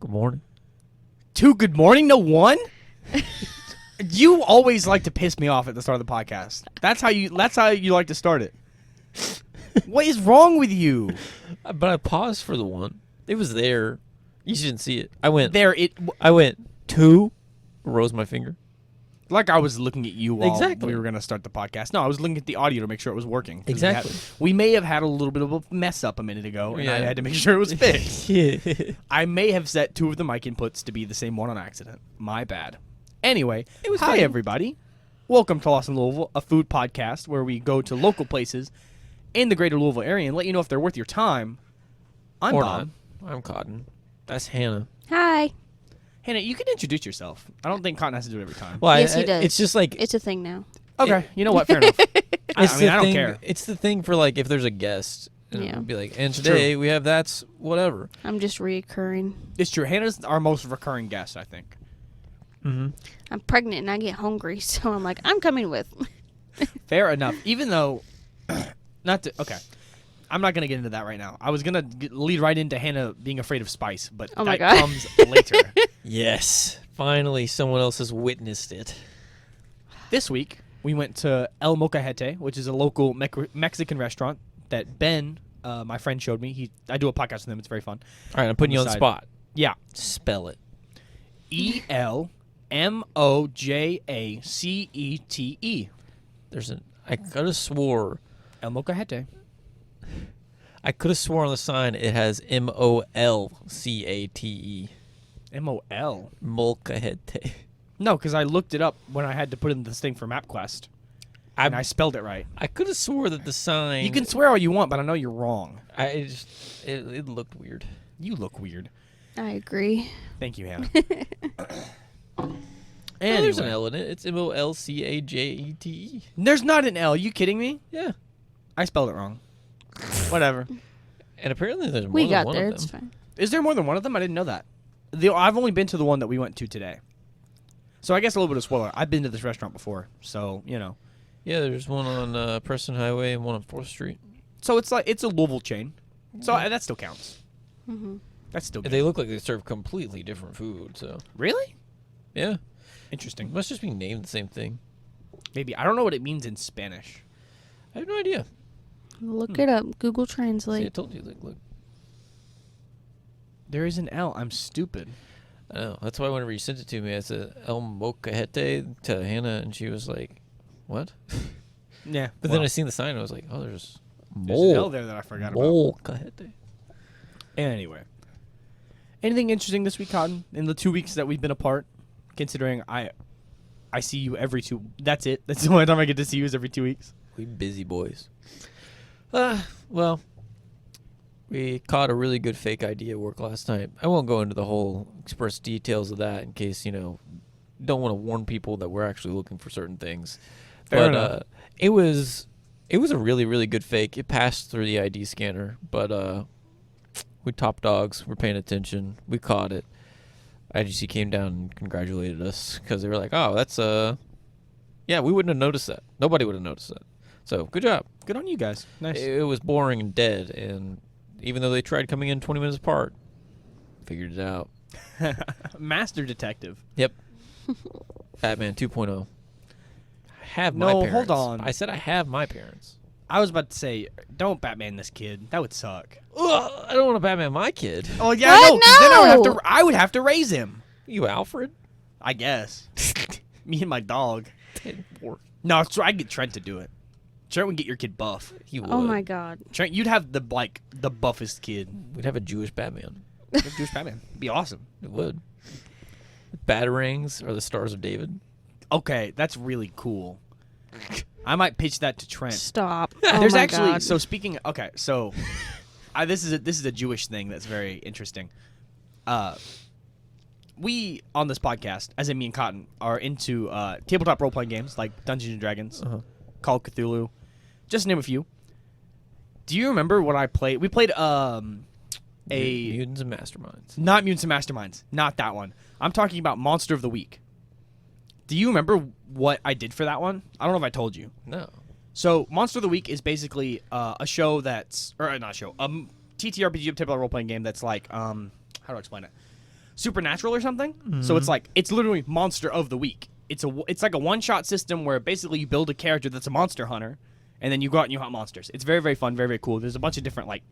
Good morning. 2 good morning, no 1? You always like to piss me off at the start of the podcast. That's how you like to start it. What is wrong with you? But I paused for the 1. It was there. You didn't see it. I went I went 2, rose my finger. like I was looking at you while Exactly. we were going to start the podcast. No, I was looking at the audio to make sure it was working. Exactly. We may have had a little bit of a mess up a minute ago, and I had to make sure it was fixed. Yeah. I may have set 2 of the mic inputs to be the same one on accident. My bad. Anyway, It was hi fine. everybody. Welcome to Lost in Louisville, a food podcast where we go to local places in the greater Louisville area and let you know if they're worth your time. I'm Or Bob. not. I'm Cotton. That's Hannah. Hi. Hannah, you can introduce yourself. I don't think Cotton has to do it every time. Well, Yes, he does. It's just like It's a thing now. Okay, you know what? Fair enough. I the mean, I don't thing- care. It's the thing for like if there's a guest. And Yeah. be like, and today we have that's whatever. I'm just reoccurring. It's true. Hannah's our most recurring guest, I think. Mm-hmm. I'm pregnant and I get hungry, so I'm like, I'm coming with. Fair enough. Even though, okay. I'm not going to get into that right now. I was going to lead right into Hannah being afraid of spice, but Oh my that God. comes later. Yes. Finally, someone else has witnessed it. This week, we went to El Molcajete, which is a local Mexican restaurant that Ben, my friend, showed me. I do a podcast with him. It's very fun. All right, I'm putting you on the side. spot. Yeah. Spell it. ELMOJACETE. I could have swore. El Molcajete. I could have swore on the sign it has MOLCATE. MOL. Molcajete. No, because I looked it up when I had to put in this thing for MapQuest, and I spelled it right. I could have swore that the sign. You can swear all you want, but I know you're wrong. It looked weird. You look weird. I agree. Thank you, Hannah. Well, there's an Anyway. L in it. It's MOLCAJETE. There's not an L. You kidding me? Yeah. I spelled it wrong. Whatever. And apparently there's more We than got one there. of It's them. fine. Is there more than one of them? I didn't know that. I've only been to the one that we went to today. So I guess a little bit of spoiler. I've been to this restaurant before, so, you know. Yeah, there's one on Preston Highway and one on 4th Street. So it's a Louisville chain. So that still counts. Mm-hmm. That's still good. They look like they serve completely different food, so. Really? Yeah. Interesting. It must just be named the same thing. Maybe. I don't know what it means in Spanish. I have no idea. Look it up. Google See, I Translate. told you. Look. There is an L. I'm stupid. I know. That's why whenever you sent it to me, I said El Molcajete to Hannah, and she was like, what? Yeah. But then I seen the sign, and I was like, oh, there's there's an L there that I forgot about. Molcajete. Anyway. Anything interesting this week, Cotton? In the 2 weeks that we've been apart? Considering I see you every 2... That's it. That's the only time I get to see you is every 2 weeks. We busy boys. Well, we caught a really good fake ID at work last night. I won't go into the whole express details of that in case, don't want to warn people that we're actually looking for certain things. Fair but enough. it was a really, really good fake. It passed through the ID scanner, but we top dogs. We're paying attention. We caught it. IGC came down and congratulated us because they were like, oh, that's yeah, we wouldn't have noticed that. Nobody would have noticed that. So, good job. Good on you guys. Nice. It was boring and dead, and even though they tried coming in 20 minutes apart, figured it out. Master detective. Yep. Batman 2.0. I have my No, parents. hold on. I said I have my parents. I was about to say, don't Batman this kid. That would suck. Ugh, I don't want to Batman my kid. Oh yeah, What? no. 'Cause then No! I would have to raise him. You Alfred? I guess. Me and my dog. Or No, I'd get Trent to do it. Trent would get your kid buff. he would. Oh my God. Trent, you'd have the buffest kid. We'd have a Jewish Batman. Jewish Batman. It'd be awesome. It would. Batarangs are the stars of David. Okay, that's really cool. I might pitch that to Trent. Stop. Oh There's my actually God. so speaking. Okay, so this is a Jewish thing that's very interesting. We on this podcast, as in me and Cotton, are into tabletop role playing games like Dungeons and Dragons, Call of Cthulhu, just to name a few. Do you remember what I played? We played Mutants and Masterminds. not Mutants and Masterminds, not that one. I'm talking about Monster of the Week. Do you remember what I did for that one? I don't know if I told you. No. So, Monster of the Week is basically a show that's... Or, not a show. TTRPG, tabletop role-playing game that's like... how do I explain it? Supernatural or something. So it's literally Monster of the Week. It's like a one-shot system where basically you build a character that's a monster hunter, and then you go out and you hunt monsters. It's very, very fun, very, very cool. There's a bunch of different like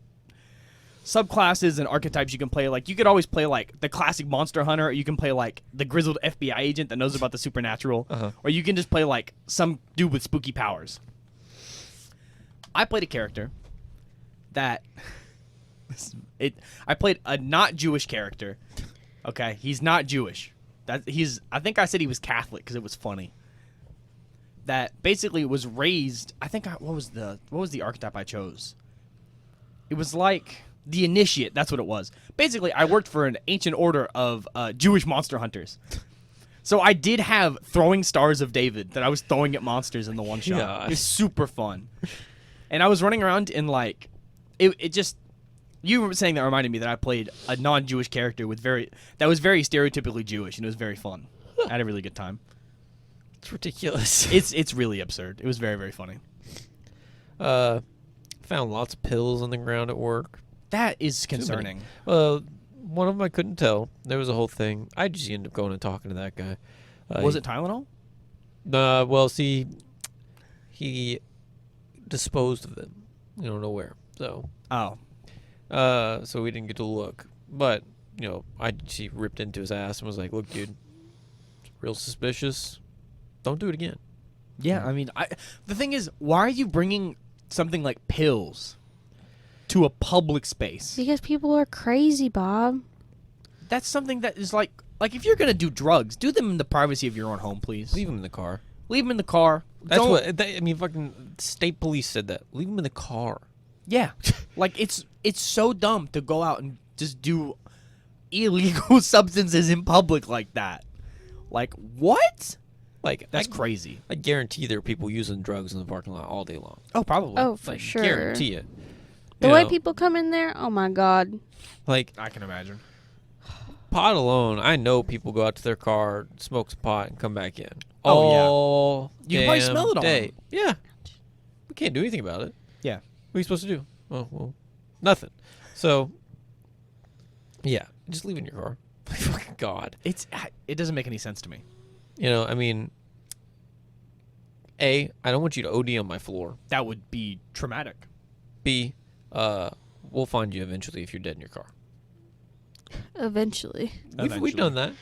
subclasses and archetypes you can play. Like you could always play like the classic monster hunter, or you can play like the grizzled FBI agent that knows about the supernatural, or you can just play like some dude with spooky powers. I played a character that I played a not Jewish character. Okay, he's not Jewish. I think I said he was Catholic because it was funny. That basically was raised. What was the archetype I chose? It was like the initiate. That's what it was. Basically, I worked for an ancient order of Jewish monster hunters. So I did have throwing stars of David that I was throwing at monsters in the one shot. Gosh. It was super fun. And I was running around in like it just. You were saying that reminded me that I played a non-Jewish character that was very stereotypically Jewish, and it was very fun. I had a really good time. It's ridiculous. It's really absurd. It was very, very funny. Found lots of pills on the ground at work. That is concerning. Well, one of them I couldn't tell. There was a whole thing. I just ended up going and talking to that guy. Was it Tylenol? Well, see, he disposed of them. You don't know where. So. Oh. So we didn't get to look. But, she ripped into his ass and was like, look, dude, it's real suspicious. Don't do it again. Yeah, I mean, the thing is, why are you bringing something like pills to a public space? Because people are crazy, Bob. That's something that is like if you're going to do drugs, do them in the privacy of your own home, please. Leave him in the car. Leave them in the car. Fucking state police said that. Leave him in the car. Yeah. Like, it's so dumb to go out and just do illegal substances in public like that. Like, what? Like, That's crazy. I guarantee there are people using drugs in the parking lot all day long. Oh, probably. Oh, for Like, sure. Guarantee it. The You way know, people come in there, oh my God. like I can imagine. pot alone, I know people go out to their car, smoke some pot, and come back in. Oh, yeah. All You can probably damn smell it on day. them. Yeah. We can't do anything about it. Yeah. What are you supposed to do? Well, nothing. So, yeah, just leave it in your car. Fucking God. It doesn't make any sense to me. I mean, A, I don't want you to OD on my floor. That would be traumatic. B, we'll find you eventually if you're dead in your car. Eventually. We've done that.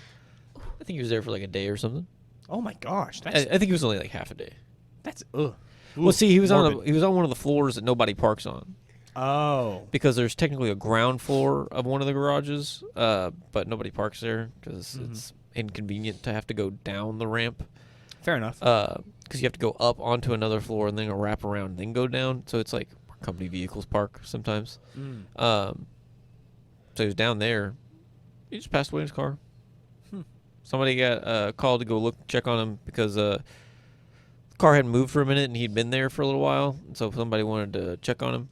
I think he was there for like a day or something. Oh my gosh, I think he was only like half a day. that's ugh. Well, see, he was morbid. on one of the floors that nobody parks on Oh. because there's technically a ground floor of one of the garages, but nobody parks there because it's inconvenient to have to go down the ramp. Fair enough. Because you have to go up onto another floor and then go wrap around and then go down. So it's like where company vehicles park sometimes. So he was down there. He just passed away in his car. Somebody got called to go check on him because the car hadn't moved for a minute and he'd been there for a little while. And so somebody wanted to check on him.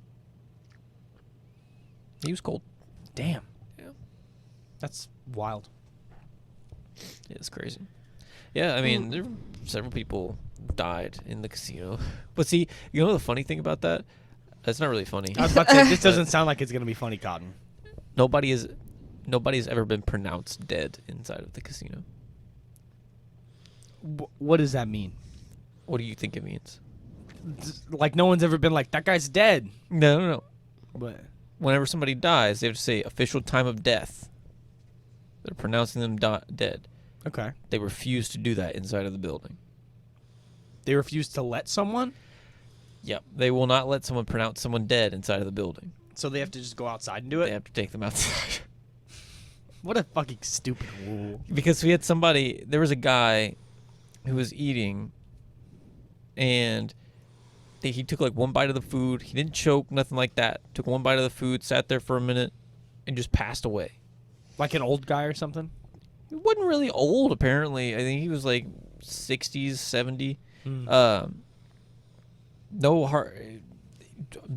He was cold. Damn. Yeah. That's wild. Yeah, it's crazy. Yeah, I mean, there several people died in the casino. But see, the funny thing about that? It's not really funny. I was about to say, this doesn't sound like it's going to be funny, Cotton. Nobody's ever been pronounced dead inside of the casino. What does that mean? What do you think it means? Like, no one's ever been like, that guy's dead. No. But Whenever somebody dies, they have to say official time of death. They're pronouncing them dead. okay. They refuse to do that inside of the building. They refuse to let someone, Yep. They will not let someone pronounce someone dead inside of the building. so they have to just go outside and do it? They have to take them outside. What a fucking stupid rule. Because there was a guy who was eating, and he took like one bite of the food. He didn't choke, nothing like that. Took one bite of the food, sat there for a minute, and just passed away. Like an old guy or something? He wasn't really old, apparently. I think he was like 60s, 70. No heart.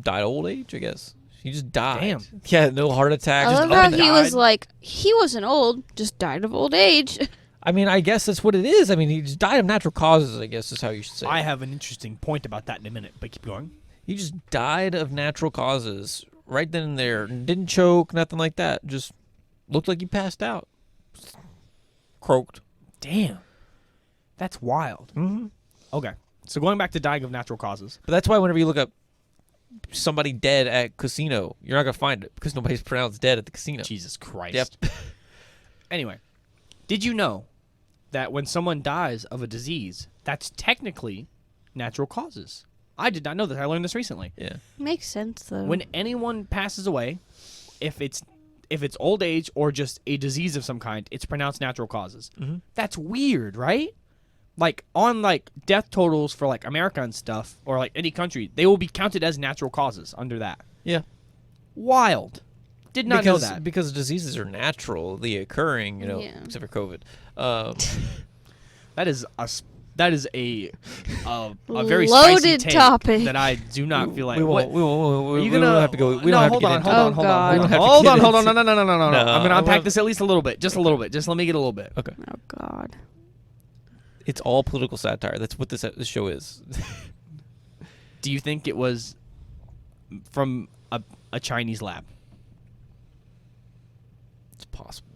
Died of old age, I guess. He just died. Damn. Yeah, no heart attack. I Just love up how and he died. was like, he wasn't old, just died of old age. I mean, I guess that's what it is. I mean, he just died of natural causes, I guess is how you should say I it. have an interesting point about that in a minute, but keep going. He just died of natural causes right then and there. Didn't choke, nothing like that. Just looked like he passed out. croaked. Damn. That's wild. Mm-hmm. Okay. So going back to dying of natural causes. But that's why whenever you look up somebody dead at casino, you're not gonna find it because nobody's pronounced dead at the casino. Jesus Christ. Yep. Anyway, did you know that when someone dies of a disease, that's technically natural causes? I did not know that. I learned this recently. Yeah. Makes sense though. When anyone passes away, if it's old age or just a disease of some kind, it's pronounced natural causes. Mhm. That's weird, right? Like on like death totals for like America and stuff, or like any country, they will be counted as natural causes under that. Yeah. Wild. Did not know that. Because diseases are naturally occurring, you know, Yeah. except for COVID. That is a very Loaded spicy take topic. that I do not feel like. we what- won't. Are you We gonna don't have to go. We no, don't have hold to get on, into hold it. on, hold Oh, on, God. We don't have to hold get on, hold on. into No. I'm No, gonna I unpack wanna- this at least a little bit, just a little bit. Just let me get a little bit. Okay. Oh God. It's all political satire. That's what this show is. Do you think it was from a Chinese lab? It's possible.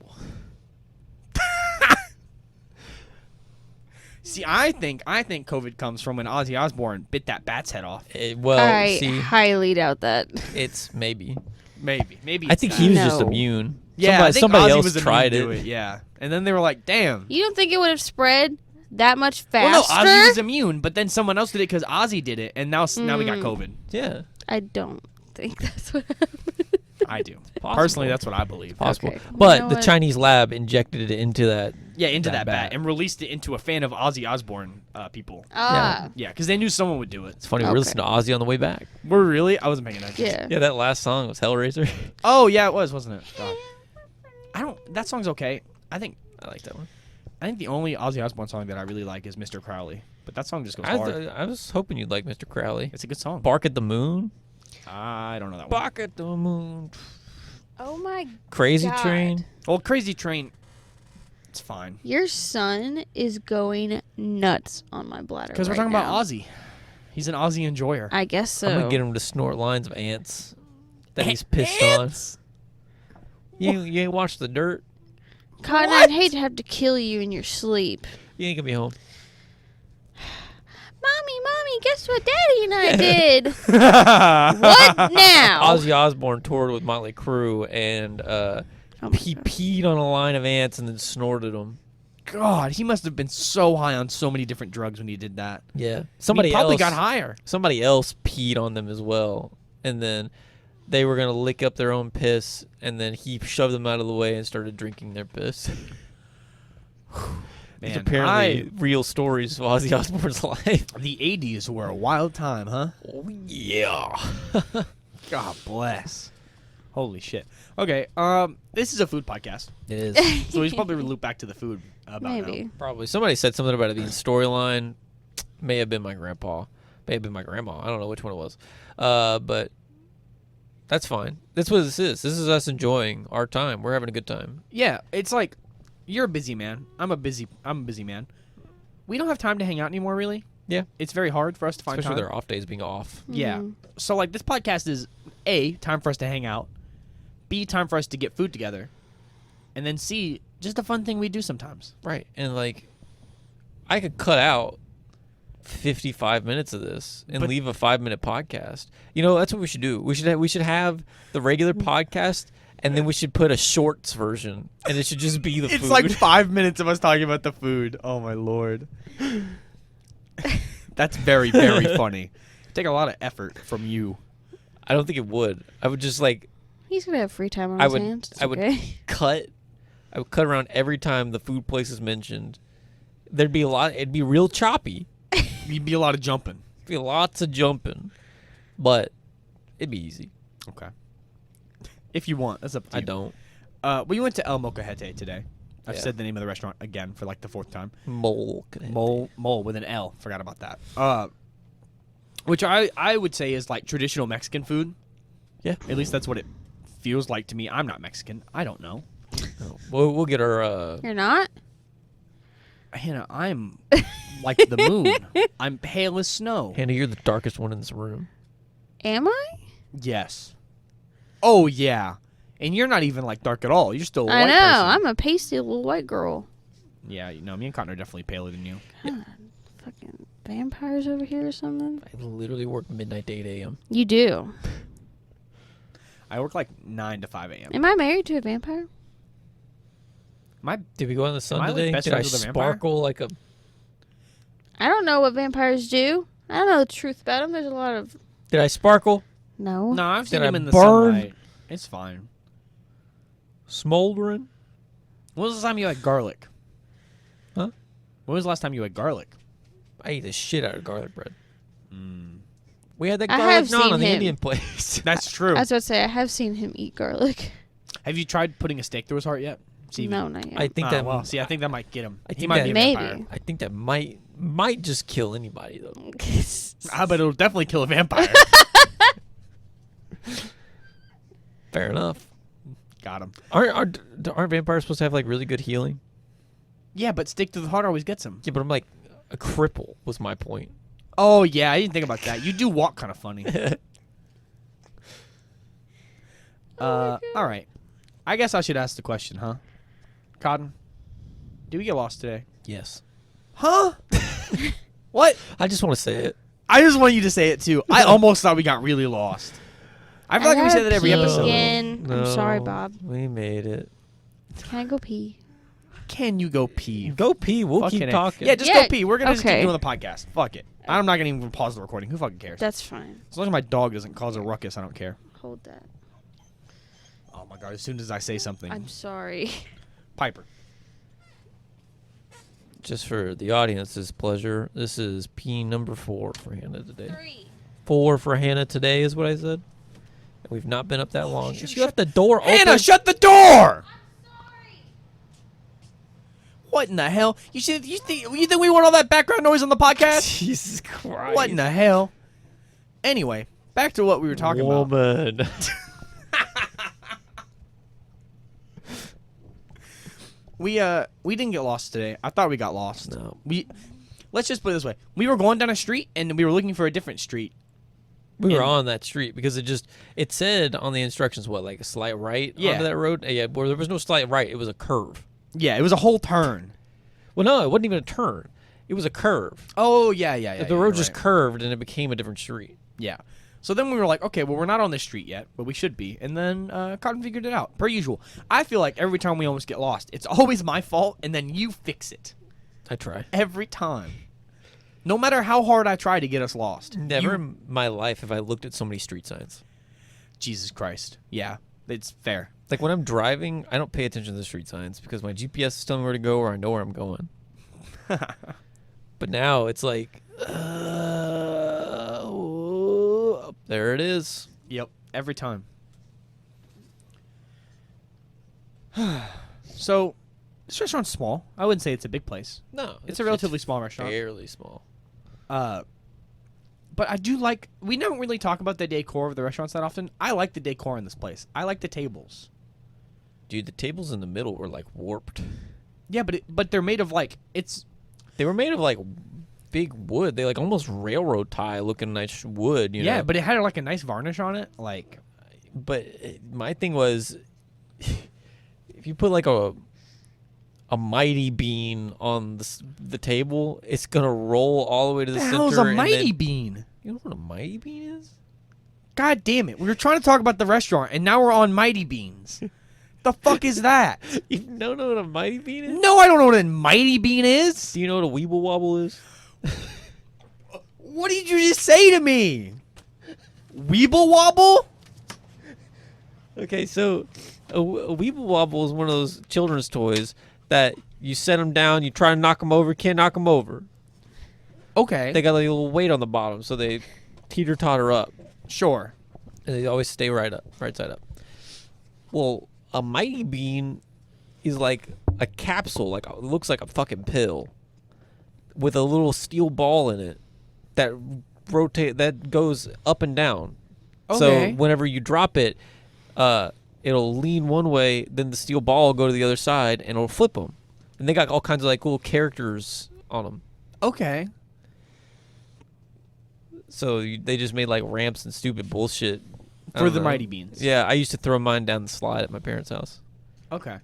See, I think COVID comes from when Ozzy Osbourne bit that bat's head off. Well, I see, highly doubt that. it's maybe. Maybe. I think it's he that. was just No. immune. Yeah, I think somebody Ozzy else was immune tried to it. Yeah, and then they were like, "Damn." You don't think it would have spread that much Well, faster? no, Ozzy was immune, but then someone else did it because Ozzy did it, and now we got COVID. Yeah, I don't think that's what happened. I do. Possible. Personally, that's what I believe. possible. Okay. But You know the what? Chinese lab injected it into that. Yeah, into That that bat bat. and released it into a fan of Ozzy Osbourne people. Ah. Yeah, because they knew someone would do it. It's funny. We Okay. listened to Ozzy on the way back. We're really? I wasn't paying attention. Yeah. Yeah, that last song was Hellraiser. Oh yeah, it was, wasn't it? God. I don't. That song's okay. I think I like that one. the only Ozzy Osbourne song that I really like is Mr. Crowley. But that song just goes hard. I was hoping you'd like Mr. Crowley. It's a good song. Bark at the Moon. I don't know that one. Bark at the Moon. Oh my. Crazy God. Train. Well, Crazy Train. It's fine. Your son is going nuts on my bladder. Because we're right talking now. about Ozzy. He's an Ozzy enjoyer. I guess so. I'm gonna get him to snort lines of ants that he's pissed on. You ain't watched The Dirt. Cotton, I'd hate to have to kill you in your sleep. You ain't gonna be home. Mommy, guess what Daddy and I did? What now? Ozzy Osbourne toured with Motley Crue, and Oh my he God. peed on a line of ants and then snorted them. God, he must have been so high on so many different drugs when he did that. Yeah, He somebody probably else got higher. Somebody else peed on them as well, and then they were gonna lick up their own piss, and then he shoved them out of the way and started drinking their piss. These Man, apparently real stories of Ozzy Osbourne's life. the 80s were a wild time, huh? Oh yeah. God bless. Holy shit. Okay, this is a food podcast, It is. so we should probably loop back to the food about Maybe. now. Probably. Somebody said something about it being storyline. May have been my grandpa. May have been my grandma. I don't know which one it was. But that's fine. That's what this is. This is us enjoying our time. We're having a good time. Yeah, it's like you're a busy man. I'm a busy man. We don't have time to hang out anymore, really. Yeah. It's very hard for us to find Especially time. their off days being off. Yeah. Mhm. So like this podcast is A, time for us to hang out. B, time for us to get food together. And then C, just a fun thing we do sometimes. Right. And like I could cut out 55 minutes of this and But- leave a 5-minute podcast. You know, that's what we should do. We should have the regular podcast, and then we should put a shorts version, and it should just be the It's food. like 5 minutes of us talking about the food. Oh my lord. That's very, very funny. Take a lot of effort from you. I don't think it would. I would just like He's gonna have free time on I his would- hands. It's I would- okay. cut. I would cut around every time the food place is mentioned. There'd be a lot. It'd be real choppy. You'd be a lot of jumping. Be lots of jumping, but it'd be easy. Okay. If you want, that's up to I you. don't. We went to El Molcajete today. I've Yeah. said the name of the restaurant again for like the 4th time. Mole. Mole with an L. Forgot about that. Which I would say is like traditional Mexican food. Yeah. At least that's what it feels like to me. I'm not Mexican. I don't know. Oh, we'll get our. You're not? Hannah, I'm like the moon. I'm pale as snow. Hannah, you're the darkest one in this room. Am I? Yes. Oh yeah. And you're not even like dark at all. You're still a I white know. person. I'm a pasty little white girl. Yeah, me and Cotton are definitely paler than you. God, fucking vampires over here or something. I literally work midnight to 8 a.m. You do. I work like 9 to 5 a.m. Am I married to a vampire? Did we go in the sun Am I, like, today? best Did I friends with a vampire? sparkle like a... I don't know what vampires do. I don't know the truth about them. There's a lot of Did I sparkle? no. No, I've seen Did I him in the burn? sunlight. It's fine. Smoldering? When was the last time you had garlic? Huh? When was the last time you had garlic? I ate the shit out of garlic bread. Mm. We had that I garlic have naan seen on the him. Indian place. That's true. I was about to say I have seen him eat garlic. Have you tried putting a stake through his heart yet? See if No, not yet. I think Oh, that well, see, I think that might get him. I He think might that- be a Maybe. vampire. I think that might just kill anybody though. But it'll definitely kill a vampire. Fair enough. Got him. Aren't vampires supposed to have like really good healing? Yeah, but stake through the heart always gets him. Yeah, but I'm like a cripple was my point. Oh yeah, I didn't think about that. You do walk kind of funny. All right. I guess I should ask the question, huh? Cotton, did we get lost today? Yes. Huh? What? I just want to say it. I just want you to say it too. I almost thought we got really lost. I feel like we gotta say that every pee episode. again. I'm sorry, Bob. We made it. Can I go pee? Can you go pee? Go pee. We'll Fucking keep A. talking. Yeah, just Yeah, go pee. We're gonna just keep okay. doing the podcast. Fuck it. I'm not gonna even pause the recording. Who fucking cares? That's fine. As long as my dog doesn't cause a ruckus, I don't care. Hold that. Oh my god! As soon as I say something, I'm sorry. Piper. Just for the audience's pleasure, this is pee number 4 for Hannah today. 4 for Hannah today is what I said. And we've not been up that long. She left the door open. Hannah, shut the door! What in the hell? You think we want all that background noise on the podcast? Jesus Christ. What in the hell? Anyway, back to what we were talking about. Woman. We didn't get lost today. I thought we got lost. No. Let's just put it this way. We were going down a street and we were looking for a different street. We were And- on that street because it said on the instructions like a slight right Yeah. onto that road. Yeah, where there was no slight right, it was a curve. Yeah, it was a whole turn. Well, no, it wasn't even a turn. It was a curve. Oh, yeah. The road just curved and it became a different street. Yeah. So then we were like, okay, well, we're not on this street yet, but we should be. And then Cotton figured it out, per usual. I feel like every time we almost get lost, it's always my fault, and then you fix it. I try. Every time. No matter how hard I try to get us lost. Never You- in my life have I looked at so many street signs. Jesus Christ. Yeah, it's fair. Like when I'm driving, I don't pay attention to the street signs because my GPS is telling me where to go or I know where I'm going. But now it's like, there it is. Yep, every time. So, this restaurant's small. I wouldn't say it's a big place. No, It's a relatively small restaurant. fairly small. But I do like. We don't really talk about the decor of the restaurants that often. I like the decor in this place. I like the tables. Dude, the tables in the middle were like warped. Yeah, but they're made of like They were made of like big wood. They like almost railroad tie looking nice wood. You know? but it had like a nice varnish on it. Like But my thing was, if you put like a mighty bean on the table, it's gonna roll all the way to the the center. hell's a and mighty then- bean? You know what a mighty bean is? God damn it! We were trying to talk about the restaurant, and now we're on mighty beans. The fuck is that? You don't know what a mighty bean is? No, I don't know what a mighty bean is. Do you know what a weeble wobble is? What did you just say to me? Weeble wobble? Okay, so a weeble wobble is one of those children's toys that you set them down, you try to knock them over, can't knock them over. Okay. They got like a little weight on the bottom, so they teeter-totter up. Sure. And they always stay right side up. Well, a mighty bean is like a capsule, like it looks like a fucking pill, with a little steel ball in it that goes up and down. Okay. So whenever you drop it, it'll lean one way, then the steel ball will go to the other side, and it'll flip them. And they got all kinds of like cool characters on them. Okay. So they just made like ramps and stupid bullshit I For don't the know. mighty beans. Yeah, I used to throw mine down the slide at my parents' house. Okay.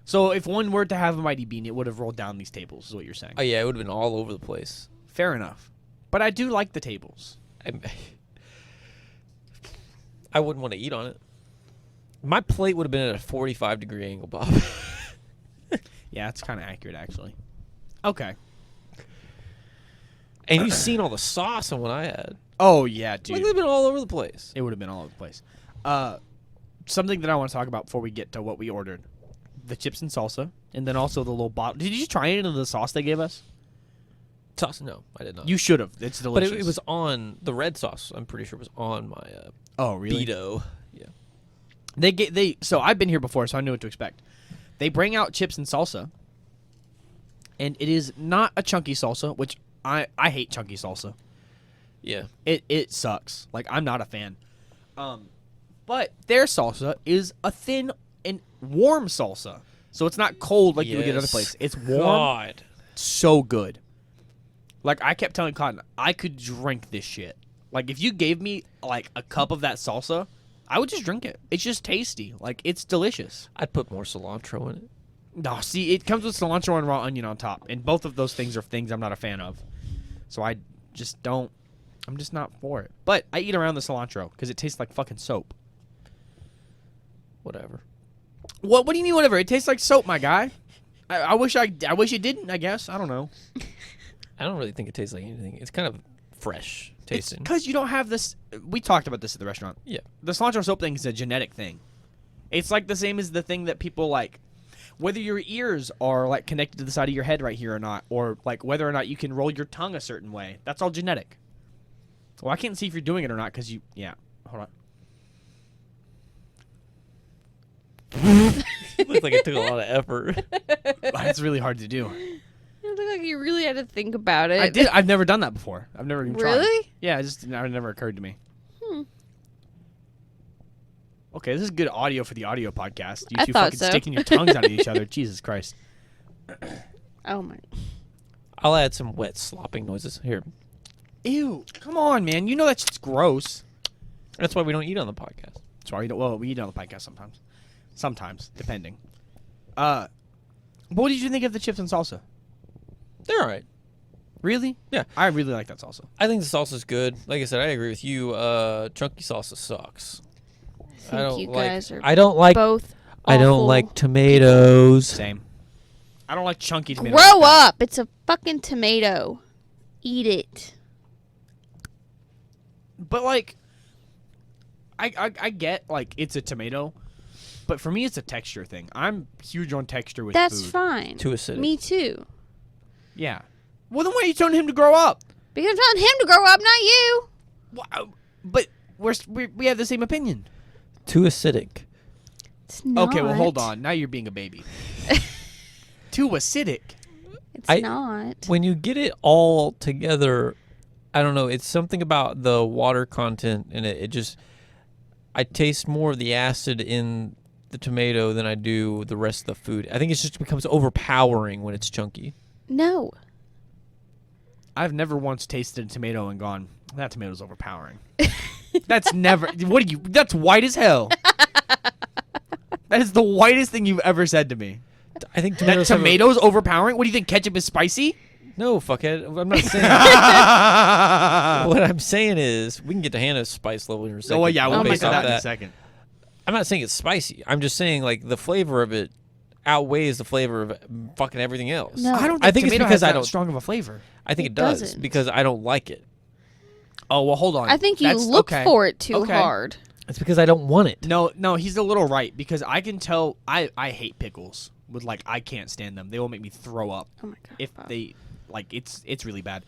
So if one were to have a mighty bean, it would have rolled down these tables, is what you're saying. Oh yeah, it would have been all over the place. Fair enough. But I do like the tables. I wouldn't want to eat on it. My plate would have been at a 45-degree angle, Bob. Yeah, that's kind of accurate, actually. Okay. And you've seen all the sauce on what I had. Oh, yeah, Like, dude. it would have been all over the place. It would have been all over the place. Something that I want to talk about before we get to what we ordered. The chips and salsa, and then also the little bottle. Did you try any of the sauce they gave us? Sauce? No, I did not. You should have. It's but delicious. it was on the red sauce. I'm pretty sure was on my Oh, really? Beto. Yeah. So I've been here before, so I knew what to expect. They bring out chips and salsa, and it is not a chunky salsa, which I hate chunky salsa. Yeah. It sucks. Like, I'm not a fan. But their salsa is a thin and warm salsa. So it's not cold like you would get at other Yes. place. It's warm. God. So good. Like, I kept telling Cotton, I could drink this shit. Like, if you gave me, like, a cup of that salsa, I would just drink it. It's just tasty. Like, it's delicious. I'd put more cilantro in it. No, see, it comes with cilantro and raw onion on top. And both of those things are things I'm not a fan of. So I just don't. I'm just not for it. But I eat around the cilantro because it tastes like fucking soap. Whatever. What do you mean whatever? It tastes like soap, my guy. I wish it didn't, I guess. I don't know. I don't really think it tastes like anything. It's kind of fresh tasting. Because you don't have this. We talked about this at the restaurant. Yeah. The cilantro soap thing is a genetic thing. It's like the same as the thing that people like, whether your ears are like connected to the side of your head right here or not, or like whether or not you can roll your tongue a certain way. That's all genetic. Well, I can't see if you're doing it or not because you. Yeah. Hold on. Looks like it took a lot of effort. It's really hard to do. It looked like you really had to think about it. I did. I've never done that before. I've never even tried. Really? Yeah, it never occurred to me. Okay, this is good audio for the audio podcast. You I two thought fucking so. sticking your tongues out at each other. Jesus Christ. Oh my. I'll add some wet slopping noises. Here. Ew. Come on, man. You know that shit's gross. That's why we don't eat on the podcast. Sorry. Well, we eat on the podcast sometimes. Sometimes, depending. What did you think of the chips and salsa? They're all right. Really? Yeah. I really like that salsa. I think the salsa's good. Like I said, I agree with you. Chunky salsa sucks. I think you guys are I don't like. both. I don't awful like tomatoes. Same. I don't like chunky tomatoes. Grow up! It's a fucking tomato. Eat it. But like, I get like it's a tomato, but for me it's a texture thing. I'm huge on texture with That's food. fine. Too acidic. Me too. Yeah. Well, then why are you telling him to grow up? Because I'm telling him to grow up, not you. Wow. But we have the same opinion. Too acidic. It's not. Okay, well hold on. Now you're being a baby. Too acidic. It's I- not. When you get it all together, I don't know. It's something about the water content in it. It just, I taste more of the acid in the tomato than I do the rest of the food. I think it just becomes overpowering when it's chunky. No. I've never once tasted a tomato and gone, that tomato's overpowering. That's never. What are you? That's white as hell. That is the whitest thing you've ever said to me. I think That tomatoes have a- tomato's overpowering? What do you think? Ketchup is spicy? No, fuckhead. I'm not saying. What I'm saying is, we can get to Hannah's spice level in a second. Oh, yeah, we'll Oh my base on God. that in a second. I'm not saying it's spicy. I'm just saying, like, the flavor of it outweighs the flavor of fucking everything else. No. I don't think, I think it's tomato because has I that don't- strong of a flavor. I think It it does doesn't. because I don't like it. Oh, well, hold on. I think you That's- look okay. for it too Okay. hard. It's because I don't want it. No, he's a little right because I can tell I hate pickles. With like I can't stand them. They will make me throw up Oh my god. if Bob. they like it's really bad.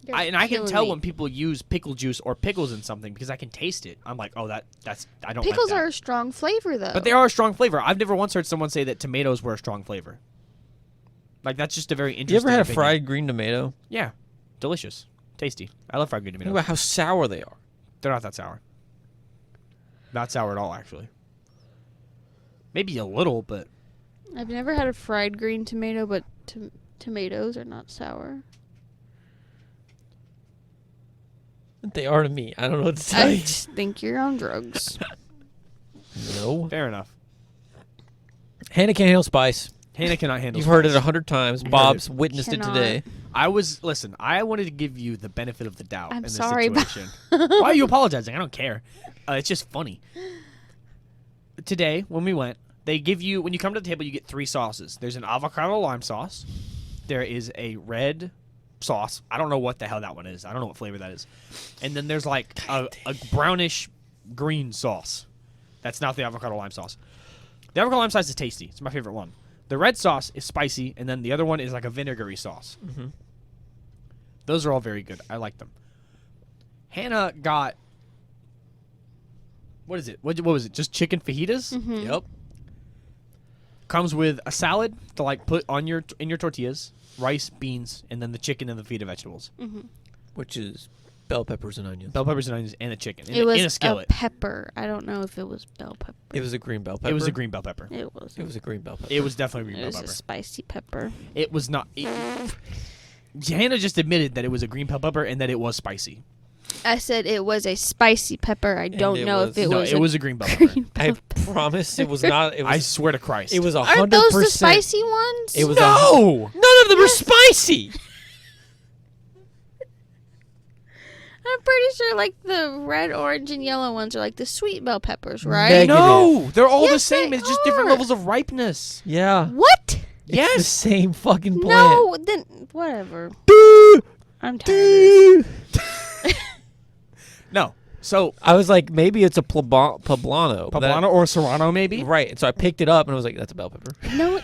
You're I can killing tell me. when people use pickle juice or pickles in something because I can taste it. I'm like, oh, that's I don't Pickles like that. are a strong flavor though. But they are a strong flavor. I've never once heard someone say that tomatoes were a strong flavor. Like that's just a very interesting. You ever had a opinion. fried green tomato? Yeah, delicious, tasty. I love fried green Think tomatoes. about how sour they are. They're not that sour. Not sour at all, actually. Maybe a little, but I've never had a fried green tomato, but tomatoes are not sour. They are to me. I don't know what to tell I you. just think you're on drugs. No. Fair enough. Hannah can't handle spice. Hannah cannot handle You've heard it spice. 100 times. You've heard Bob's it. witnessed it Cannot. today. I wanted to give you the benefit of the doubt I'm in this sorry, situation. Why are you apologizing? I don't care. It's just funny. Today, when we went, they give you, when you come to the table, you get 3 sauces. There's an avocado lime sauce. There is a red sauce. I don't know what the hell that one is. I don't know what flavor that is. And then there's like a brownish green sauce. That's not the avocado lime sauce. The avocado lime sauce is tasty. It's my favorite one. The red sauce is spicy, and then the other one is like a vinegary sauce. Mm-hmm. Those are all very good. I like them. Hannah got, what is it? What was it? Just chicken fajitas? Mhm. Yep. Comes with a salad to like put on in your tortillas, rice, beans, and then the chicken and the feta vegetables. Mhm. Which is bell peppers and onions. Bell peppers and onions and a chicken It was in a skillet. pepper. I don't know if it was bell pepper. It was a green bell pepper. It was a green bell pepper. It was. It was a green bell pepper. It was definitely a green It bell was pepper. a spicy pepper. It was not. Hannah just admitted that it was a green bell pepper and that it was spicy. I said it was a spicy pepper. I don't it know was- if it No, was. it was a green bell pepper. green I bell pepper. promise it was not. It was. I swear to Christ. It was 100%. Aren't those the spicy ones? It was No! None of them are spicy. I'm pretty sure like the red, orange, and yellow ones are like the sweet bell peppers, right? Negative. No! They're all the Yes, same. they It's just different are. levels of ripeness. Yeah. What? It's the same fucking plant. No, then whatever. I'm tired. of this. No. So, I was like, maybe it's a poblano. poblano or serrano maybe? Right. And so I picked it up and I was like, that's a bell pepper. No,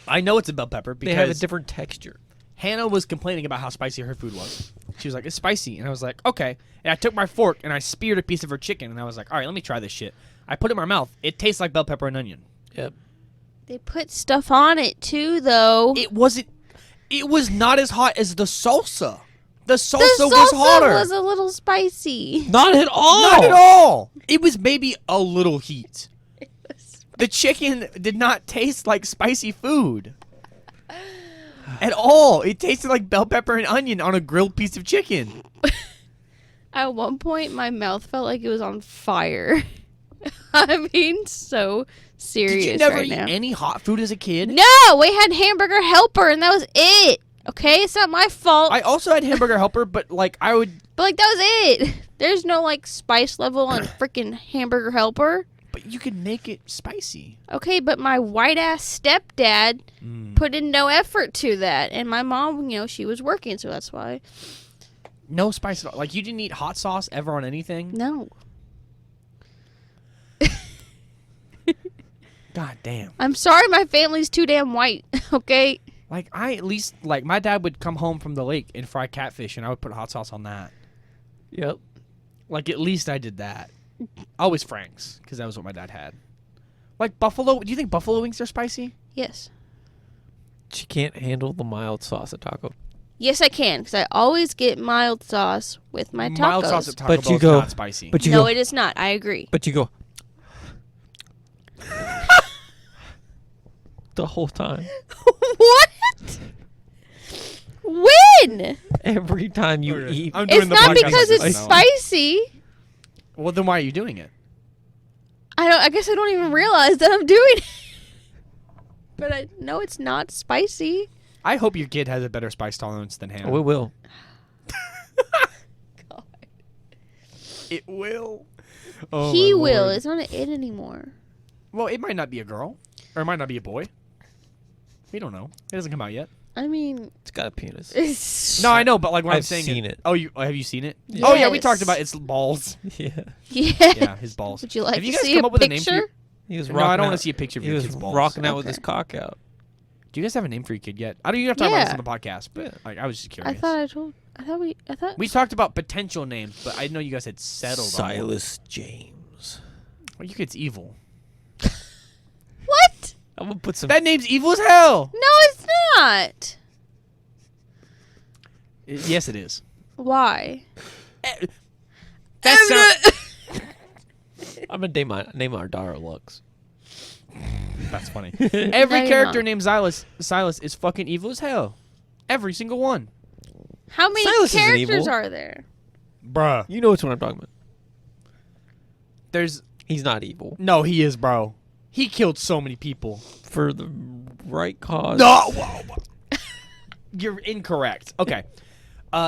I know it's a bell pepper They have a because different texture. Hannah was complaining about how spicy her food was. She was like, it's spicy. And I was like, okay. And I took my fork and I speared a piece of her chicken. And I was like, all right, let me try this shit. I put it in my mouth. It tastes like bell pepper and onion. Yep. they put stuff on it too, though. It wasn't. It was not as hot as the salsa. The salsa, the salsa was hotter. was a little spicy. Not at all. Not at all. It was maybe a little heat. The chicken did not taste like spicy food. At all. It tasted like bell pepper and onion on a grilled piece of chicken. At one point, my mouth felt like it was on fire. I'm being so serious Did you never right eat now. any hot food as a kid? No, we had hamburger helper, and that was it. Okay, it's not my fault. I also had hamburger helper, but like I would. But like that was it. There's no like spice level on freaking hamburger helper. But you could make it spicy. Okay, but my white ass stepdad put in no effort to that, and my mom, she was working, so that's why. No spice at all. Like you didn't eat hot sauce ever on anything. No, God damn. I'm sorry, my family's too damn white. Okay, Like I at least like my dad would come home from the lake and fry catfish, and I would put hot sauce on that. Yep. Like at least I did that. Always Frank's, because that was what my dad had. Like buffalo. Do you think buffalo wings are spicy? yes, She can't handle the mild sauce at taco. yes, I can, because I always get mild sauce with my tacos. Mild sauce at Taco But Bell you is go- not spicy. But you No, go. it is not. I agree. But you go. The whole time. What? When? Every time you Okay. eat. I'm doing It's the not podcast because like it's this now. spicy. Well, then why are you doing it? I guess I don't even realize that I'm doing it. But I know it's not spicy. I hope your kid has a better spice tolerance than Hannah. Oh, it will. God. It will. Oh, He my will. Lord. It's not an it anymore. Well, it might not be a girl, or it might not be a boy. We don't know. It hasn't come out yet. I mean, It's got a penis. it's No, I know, but like what I'm I've saying. seen it. Oh, have you seen it? Oh yeah, we Yes. talked about its balls. Yeah. yeah. Yeah, his balls. Would you like Have you to guys see come a up with a name for picture? your- He was No, rocking I don't want out- to see a picture of He your was kid's balls. rocking out with Okay. his cock out. Do you guys have a name for your kid yet? I don't. You don't have to talk about this Yeah. on the podcast, but like, I was just curious. I thought. We talked about potential names, but I know you guys had settled on one. Silas James. Well, your kid's evil. What? I'm gonna put some. That name's evil as hell. No, it's not. Yes, it is. Why? That's I'm gonna name our daughter Lux. That's funny. Every you're character not. named Silas is fucking evil as hell. Every single one. How many Silas isn't characters evil. are there? Bruh. You know which one I'm talking about. There's He's not evil no, he is, bro. He killed so many people. for the right cause. No, you're incorrect. Okay.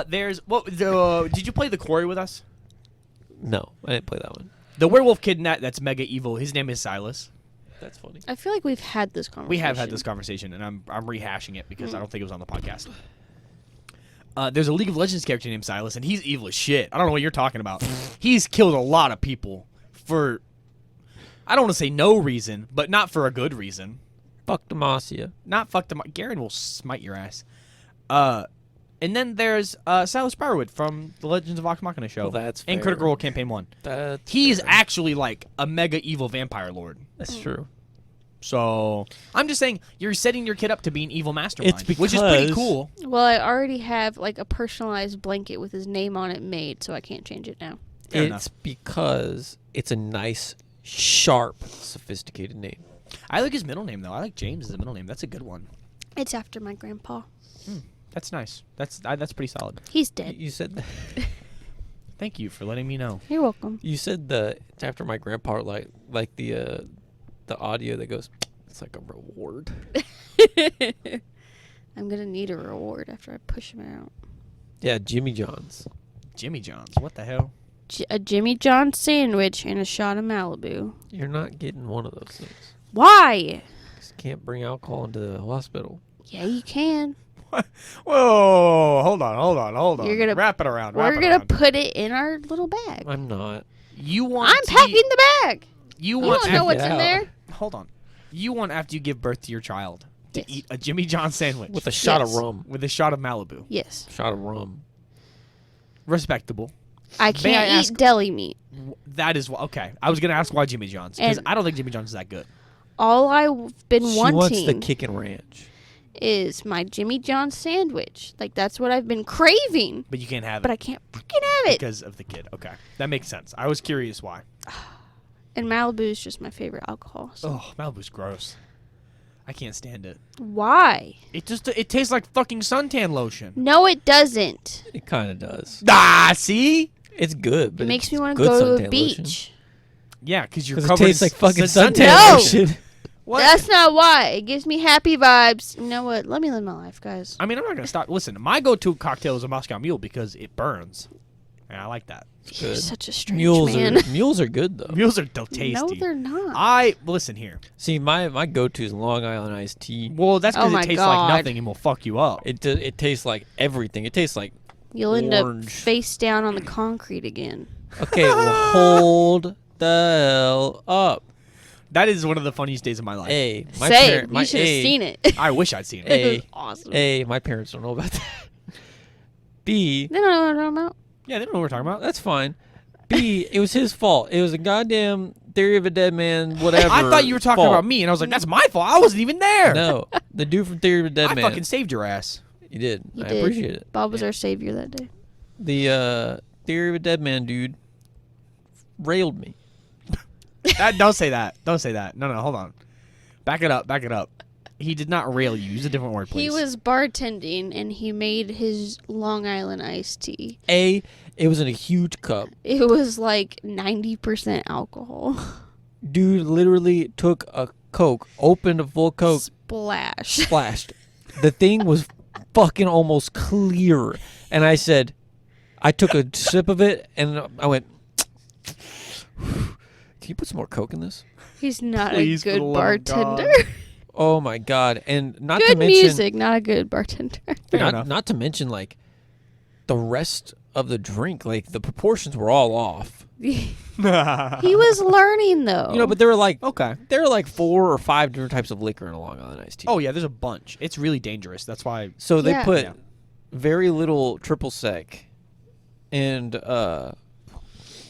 There's what? Did you play the quarry with us? No, I didn't play that one. The werewolf kid in that's mega evil. His name is Silas. That's funny. I feel like we've had this conversation. We have had this conversation, and I'm rehashing it because I don't think it was on the podcast. There's a League of Legends character named Silas, and he's evil as shit. I don't know what you're talking about. He's killed a lot of people for, I don't want to say no reason, but not for a good reason. Fuck Demacia. Not fuck them. Garen will smite your ass. And then there's Silas Briarwood from the Legends of Vox Machina show. Well, that's and fair. Critical Role Campaign 1. He's fair. actually like a mega evil vampire lord. That's true. So I'm just saying you're setting your kid up to be an evil mastermind, It's which is pretty because- cool. Well, I already have like a personalized blanket with his name on it made, so I can't change it now. Fair It's enough. because it's a nice, sharp, sophisticated name. I like his middle name though. I like James as a middle name. That's a good one. It's after my grandpa. That's nice. That's pretty solid. He's dead. You said that. Thank you for letting me know. You're welcome. You said it's after my grandpa, like the audio that goes. It's like a reward. I'm gonna need a reward after I push him out. Yeah, Jimmy John's. Jimmy John's. What the hell? A Jimmy John sandwich and a shot of Malibu. You're not getting one of those things. Why? 'Cause you can't bring alcohol into the hospital. Yeah, you can. Whoa! Hold on. You're gonna- wrap it around. We're gonna put it in our little bag. I'm not. You want? I'm packing the bag. You You want? don't know Check what's it in out. there. Hold on. You want after you give birth to your child to Yes. eat a Jimmy John sandwich With a shot of Yes. rum. with a shot of Malibu. Yes. Shot of rum. Respectable. I May I can't ask- eat deli meat. That is okay. I was gonna ask why Jimmy John's because And- I don't think Jimmy John's is that good. All I've been She wants the wanting kick and ranch. is my Jimmy John sandwich. Like that's what I've been craving, But you can't have but it I can't fucking have it. because of the kid. Okay, that makes sense. I was curious why. And Malibu is just my favorite alcohol. So. Oh, Malibu's gross. I can't stand it. Why? It tastes like fucking suntan lotion. No, it doesn't. It kind of does. Ah, see? It's good, but It makes it's me want to good go to suntan a beach. lotion. Yeah, because you're 'Cause it covered tastes in like fucking suntan. suntan No! lotion. What? That's not why. It gives me happy vibes. You know what? Let me live my life, guys. I mean, I'm not gonna stop. Listen, my go-to cocktail is a Moscow Mule because it burns, and I like that. You're Good. such a strange Mules man. mules are good though. Mules are tasty. No, they're not. I listen here. See, my go-to is Long Island iced tea. Well, that's Oh because my it tastes God. like nothing and will fuck you up. It tastes like everything. It tastes like You'll end up orange. face down on the concrete again. okay. Well, hold the hell up. That is one of the funniest days of my life. A my Say, parent, my you should have A, seen it. I wish I'd seen it. It A, was awesome. A, my parents don't know about that. B, They don't know what I'm talking about. Yeah, they don't know what we're talking about. that's fine. B, it was his fault. It was a goddamn Theory of a Dead Man, whatever. I thought you were talking fault. about me, and I was like, "That's my fault. I wasn't even there." No, the dude from Theory of a Dead I Man. fucking saved your ass. You did. You I did. appreciate it. Bob was our savior that day. The Theory of a Dead Man dude railed me. Don't say that. Don't say that. No, hold on. Back it up. Back it up. He did not rail you. Use a different word, please. He was bartending and he made his Long Island iced tea. A, it was in a huge cup. It was like 90% alcohol. Dude literally took a Coke, opened a full Coke, Splash. splashed. The thing was fucking almost clear. And I said, I took a sip of it and I went, can you put some more Coke in this? He's not Please, a for good the love of God. bartender. Oh my God. And not to Good mention, music, not a good bartender. Fair enough. not to mention like the rest of the drink, like the proportions were all off. He was learning though. You know, but there were like Okay. 4 or 5 different types of liquor in a Long Island iced tea. Oh yeah, there's a bunch. It's really dangerous. That's why. So they Yeah. put Yeah. very little triple sec and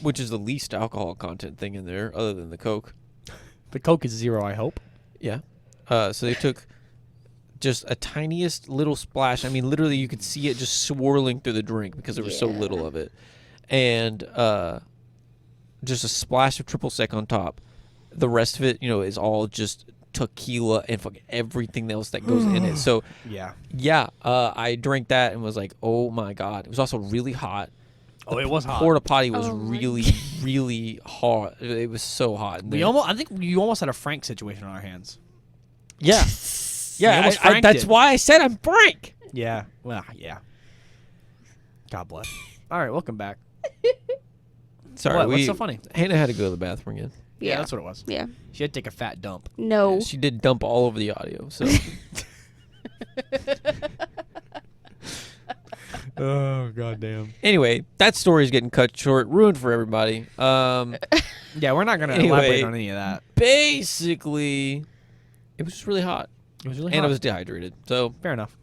which is the least alcohol content thing in there other than the Coke. The Coke is 0, I hope. Yeah. So they took just a tiniest little splash. I mean, literally you could see it just swirling through the drink because there was so Yeah. little of it. And just a splash of triple sec on top. The rest of it, is all just tequila and fucking everything else that goes in it. So Yeah. I drank that and was like, oh my god. It was also really hot. Oh, it was hot. Porta potty was Oh my really, really hot. It was so hot. in there. I think you almost had a Frank situation on our hands. Yeah. Yeah, almost franked that's it. why I said I'm Frank. Yeah. Well, yeah. God bless. All right, welcome back. Sorry, What's so funny? Hannah had to go to the bathroom again. Yeah, that's what it was. Yeah. She had to take a fat dump. No. She did dump all over the audio. So Oh, goddamn. anyway, that story is getting cut short, ruined for everybody. Yeah, we're not going to Anyway. elaborate on any of that. Basically, it was just really hot, It was really and hot. I was dehydrated. So Fair enough.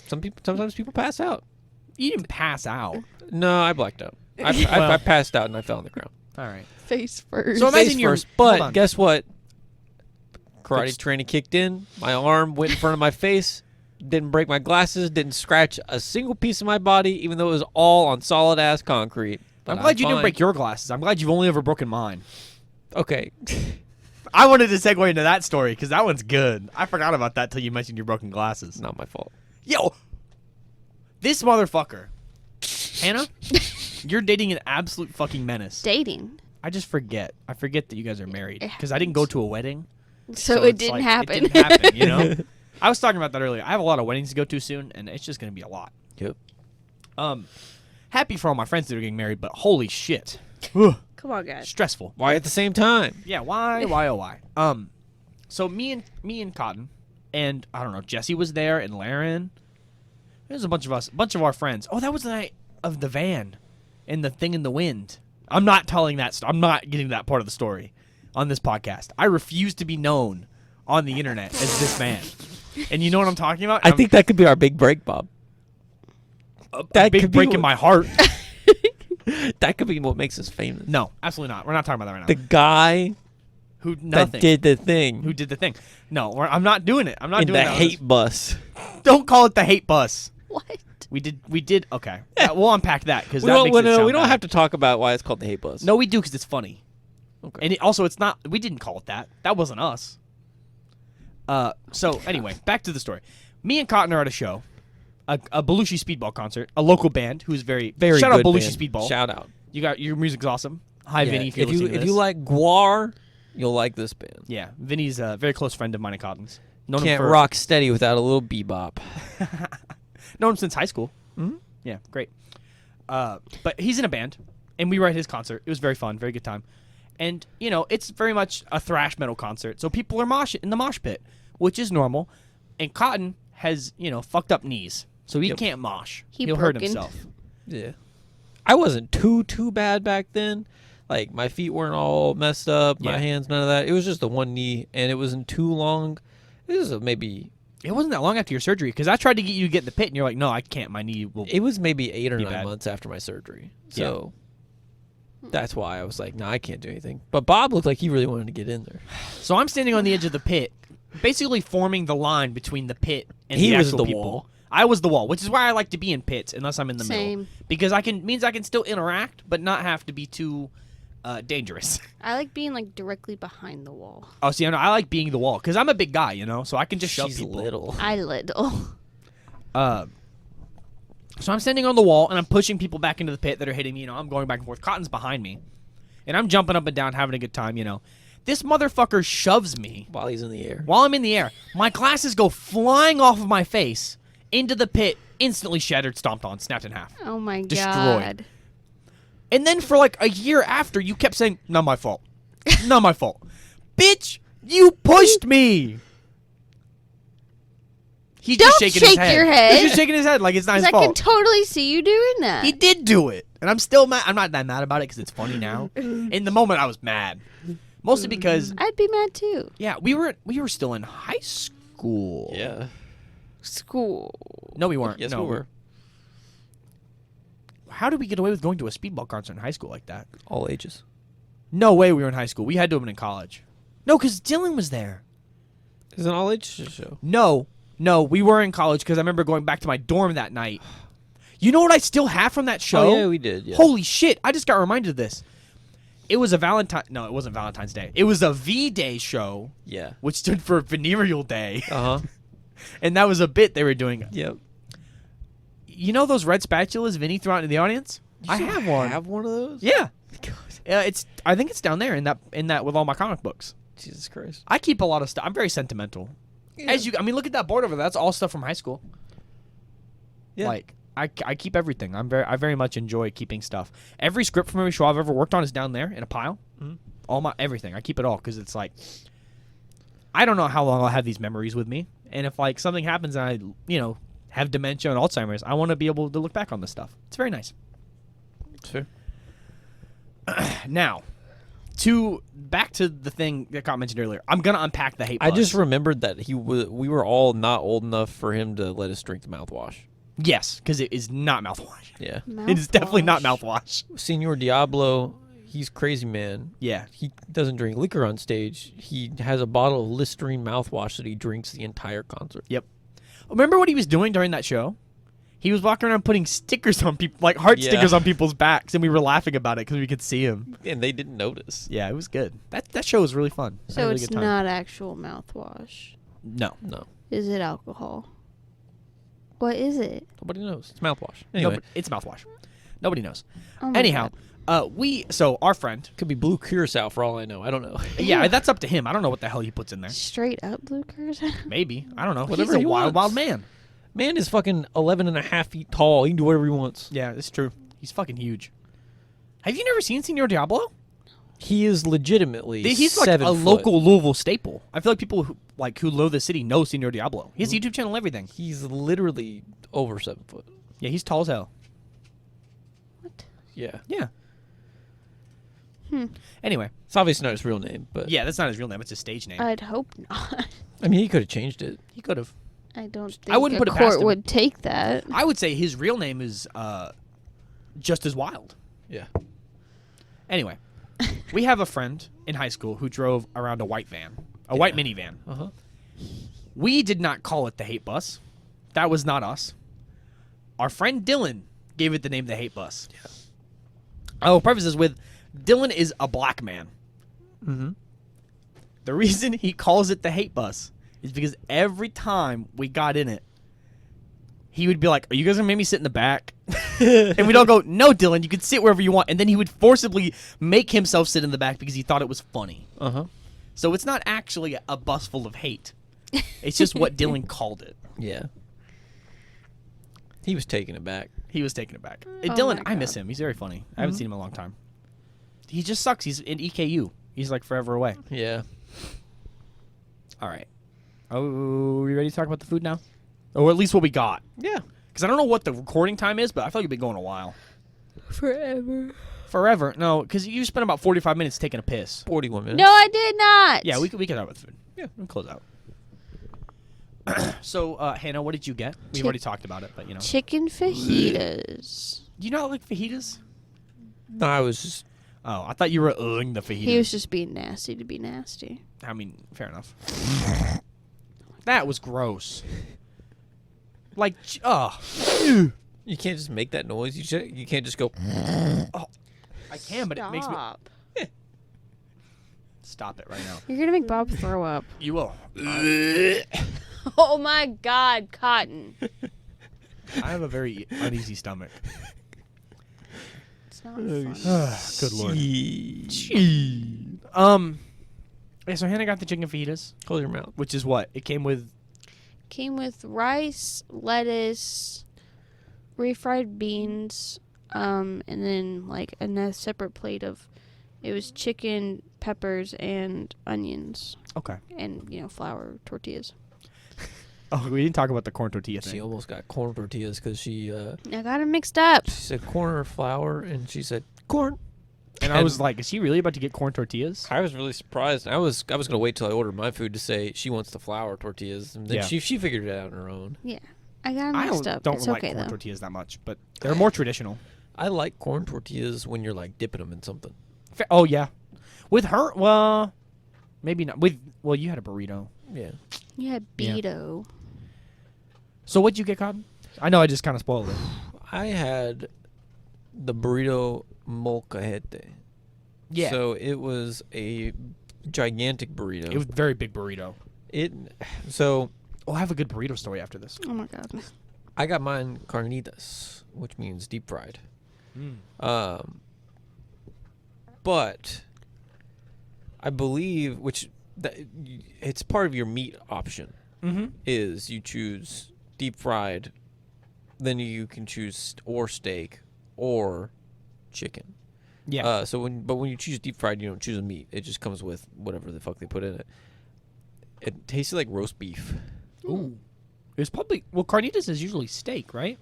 sometimes people pass out. You didn't pass out. No, I blacked out. I Well. passed out and I fell on the ground. All right. Face first. So imagine Face you're- first, hold but on. guess what? Karate Fixed. training kicked in. My arm went in front of my face. Didn't break my glasses. Didn't scratch a single piece of my body, even though it was all on solid ass concrete. But I'm glad you didn't fine. break your glasses. I'm glad you've only ever broken mine. Okay. I wanted to segue into that story because that one's good. I forgot about that till you mentioned your broken glasses. Not my fault. Yo, this motherfucker, Hannah, you're dating an absolute fucking menace. Dating. I just forget. I forget that you guys are married It because I didn't go to a wedding. So it's it didn't like, happen. It didn't happen. You know. I was talking about that earlier. I have a lot of weddings to go to soon, and it's just gonna be a lot. Yep. Happy for all my friends that are getting married, but holy shit, Come on, guys. stressful. Why at the same time? Yeah, why, oh, why? So me and Cotton, and I don't know, Jesse was there, and Laren. There's a bunch of us, a bunch of our friends. Oh, that was the night of the van, and the thing in the wind. I'm not telling that. I'm not getting that part of the story on this podcast. I refuse to be known on the internet as this man. And you know what I'm talking about? I think that could be our big break, Bob. a that big could be break what- in my heart. That could be what makes us famous. No, absolutely not. We're not talking about that right now. The guy Who nothing? that did the thing Who did the thing? No, I'm not doing it. I'm not in doing the that on hate bus. this- Don't call it the hate bus. What? We did. Okay, we'll unpack that because We that don't, makes it sound we don't bad. have to talk about why it's called the hate bus. No, we do because it's funny. Okay. And also, it's not. We didn't call it that. That wasn't us. So anyway, back to the story. Me and Cotton are at a show, a Belushi Speedball concert, a local band who's very Very shout out good Belushi band. Speedball. Shout out. You got your music's awesome. Hi, Yeah, Vinny. If you're listening to if this. you like Guar, you'll like this band. Yeah, Vinny's a very close friend of mine and Cotton's. Known him Can't for, rock steady without a little bebop. known him since high school. Mhm. Yeah, great. But he's in a band, and we were at his concert. It was very fun, very good time. And, you know, it's very much a thrash metal concert, so people are moshing in the mosh pit, which is normal. And Cotton has, you know, fucked up knees, so he Yep. can't mosh. He He'll hurt broken. himself. Yeah. I wasn't too bad back then. Like, my feet weren't all messed up, my Yeah. hands, none of that. It was just the one knee, and it wasn't too long. It was maybe It wasn't that long after your surgery, because I tried to get you to get in the pit, and you're like, no, I can't. My knee will. it was maybe 8 or Be 9 bad. months after my surgery. So that's why I was like, no, I can't do anything. But Bob looked like he really wanted to get in there. So I'm standing on the edge of the pit, basically forming the line between the pit and He the was actual the people. wall. I was the wall, which is why I like to be in pits unless I'm in the middle, Same. because means I can still interact, but not have to be too dangerous. I like being like directly behind the wall. Oh, see, I like being the wall because I'm a big guy, you know, so I can just shove She's people. little. I little. So I'm standing on the wall and I'm pushing people back into the pit that are hitting me. You know, I'm going back and forth. Cotton's behind me, and I'm jumping up and down, having a good time. You know, this motherfucker shoves me While he's in the air. while I'm in the air. My glasses go flying off of my face into the pit, instantly shattered, stomped on, snapped in half. Oh my Destroyed. god. And then for like a year after, you kept saying, "Not my fault, not my fault." Bitch, you pushed me. He's Don't just shaking his shake head. your head. He's just shaking his head like it's not 'Cause his I can fault. totally see you doing that. He did do it, and I'm still mad. I'm not that mad about it because it's funny now. In the moment, I was mad, mostly because I'd be mad too. yeah, we were still in high school. Yeah. School. No, we weren't. Yes, no, we were. How did we get away with going to a speedball concert in high school like that? All ages. No way we were in high school. We had to have been in college. No, because Dylan was there. Is it an all ages show? No, we were in college because I remember going back to my dorm that night. You know what I still have from that show? Oh, yeah, we did. Yeah. Holy shit, I just got reminded of this. it was a Valentine. No, it wasn't Valentine's Day. It was a V-Day show, Yeah. which stood for Venereal Day, Uh huh. and that was a bit they were doing. Yep. You know those red spatulas Vinny threw out into the audience? I You have one. Have one of those? Yeah. I think it's down there in that with all my comic books. Jesus Christ. I keep a lot of stuff. I'm very sentimental. I mean, look at that board over there. That's all stuff from high school. Yeah. Like I keep everything. I very much enjoy keeping stuff. Every script from every show I've ever worked on is down there in a pile. Mhm. All my everything. I keep it all because it's like I don't know how long I'll have these memories with me, and if like something happens and I have dementia and Alzheimer's, I want to be able to look back on this stuff. It's very nice. Sure. Now, back to the thing that got mentioned earlier. I'm gonna unpack the hate. I bus. just remembered that we were all not old enough for him to let us drink the mouthwash. Yes, because it is not mouthwash. Yeah. It is definitely not Mouthwash. mouthwash. Senor Diablo, he's crazy man. Yeah. He doesn't drink liquor on stage. He has a bottle of Listerine mouthwash that he drinks the entire concert. Yep. Remember what he was doing during that show? He was walking around putting stickers on people, like heart Yeah. stickers on people's backs, and we were laughing about it because we could see him. And they didn't notice. Yeah, it was good. That show was really fun. I had a So really it's good time. not actual mouthwash. No. No. Is it alcohol? What is it? Nobody knows. It's mouthwash. Anyway, It's mouthwash. Nobody knows. Oh my Anyhow, God. so our friend, could be blue curacao for all I know. I don't know. yeah, that's up to him. I don't know what the hell he puts in there. Straight up blue curacao. Maybe. I don't know. Whatever He's a he wild, wants. wild man. Man is fucking 11 and a half feet tall. He can do whatever he wants. Yeah, it's true. He's fucking huge. Have you never seen Senor Diablo? He is legitimately He's like 7 a foot. local Louisville staple. I feel like people who know the city know Senor Diablo. He has a YouTube channel and everything. He's literally over 7 foot. Yeah, he's tall as hell. What? Yeah. Yeah. Anyway, It's obviously not his real name, but yeah, that's not his real name. It's his stage name. I'd hope not. I mean, he could have changed it. He could have. I don't think I wouldn't a put it past court him. would take that. I would say his real name is just as wild. Yeah. Anyway, we have a friend in high school who drove around a white van, a white minivan. Uh-huh. We did not call it the hate bus. That was not us. Our friend Dylan gave it the name the hate bus. Yeah. I will preface this with Dylan is a black man. Mm-hmm. The reason he calls it the hate bus is because every time we got in it, he would be like, "Are you guys gonna make me sit in the back?" And we'd all go, "No, Dylan, you can sit wherever you want." And then he would forcibly make himself sit in the back because he thought it was funny. Uh-huh. So it's not actually a bus full of hate. It's just what Dylan called it. Yeah. He was taking it back. He was taking it back. Oh Dylan, my I miss God. him. He's very funny. I haven't seen him in a long time. He just sucks. He's in EKU. He's like forever away. Yeah. All right. Oh, we ready to talk about the food now? Or at least what we got. Yeah. Because I don't know what the recording time is, but I feel like we've been going a while. Forever. Forever? No, because you spent about 45 minutes taking a piss. 41 minutes. No, I did not. Yeah, we could talk about the food. Yeah, we'll close out. So, Hannah, what did you get? We've Chick- already talked about it, but you know. Chicken fajitas. Do you not like fajitas? No, I was just... Oh, I thought you were the fajitas. He was just being nasty to be nasty. I mean, fair enough. That was gross. Like, You can't just make that noise. You can't just go... I can, but it makes me... Stop. Stop it right now. You're gonna make Bob throw up. You will. Oh my God, Cotton. I have a very uneasy stomach. It's not fun. Good lord. Yeah, so Hannah got the chicken fajitas, Close your mouth. which is what? It came with... Came with rice, lettuce, refried beans, and then like a separate plate of, it was chicken, peppers, and onions, Okay. and flour tortillas. Oh, we didn't talk about the corn tortilla She thing. almost got corn tortillas because she I got it mixed up. said corn or flour, and she said corn. And I was like, is she really about to get corn tortillas? I was really surprised. I was gonna wait till I ordered my food to say she wants the flour tortillas, and then Yeah. she figured it out on her own. Yeah, I got it I mixed up. don't It's like okay corn though. tortillas that much, but they're more traditional. I like corn tortillas when you're like dipping them in something. Oh, yeah. With her, well, maybe not. Well, you had a burrito. Yeah. You had Yeah. Beto. So what'd you get, Cotton? I know I just kind of spoiled it. I had the burrito molcajete. Yeah. So it was a gigantic burrito. It was a very big burrito. So I'll have a good burrito story after this. Oh my god. I got mine carnitas, which means deep fried. But I believe it's part of your meat option. Is you choose deep fried, then you can choose or steak or chicken. Yeah. But when you choose deep fried, you don't choose a meat. It just comes with whatever the fuck they put in it. It tasted like roast beef. Ooh. It was probably carnitas is usually steak, right?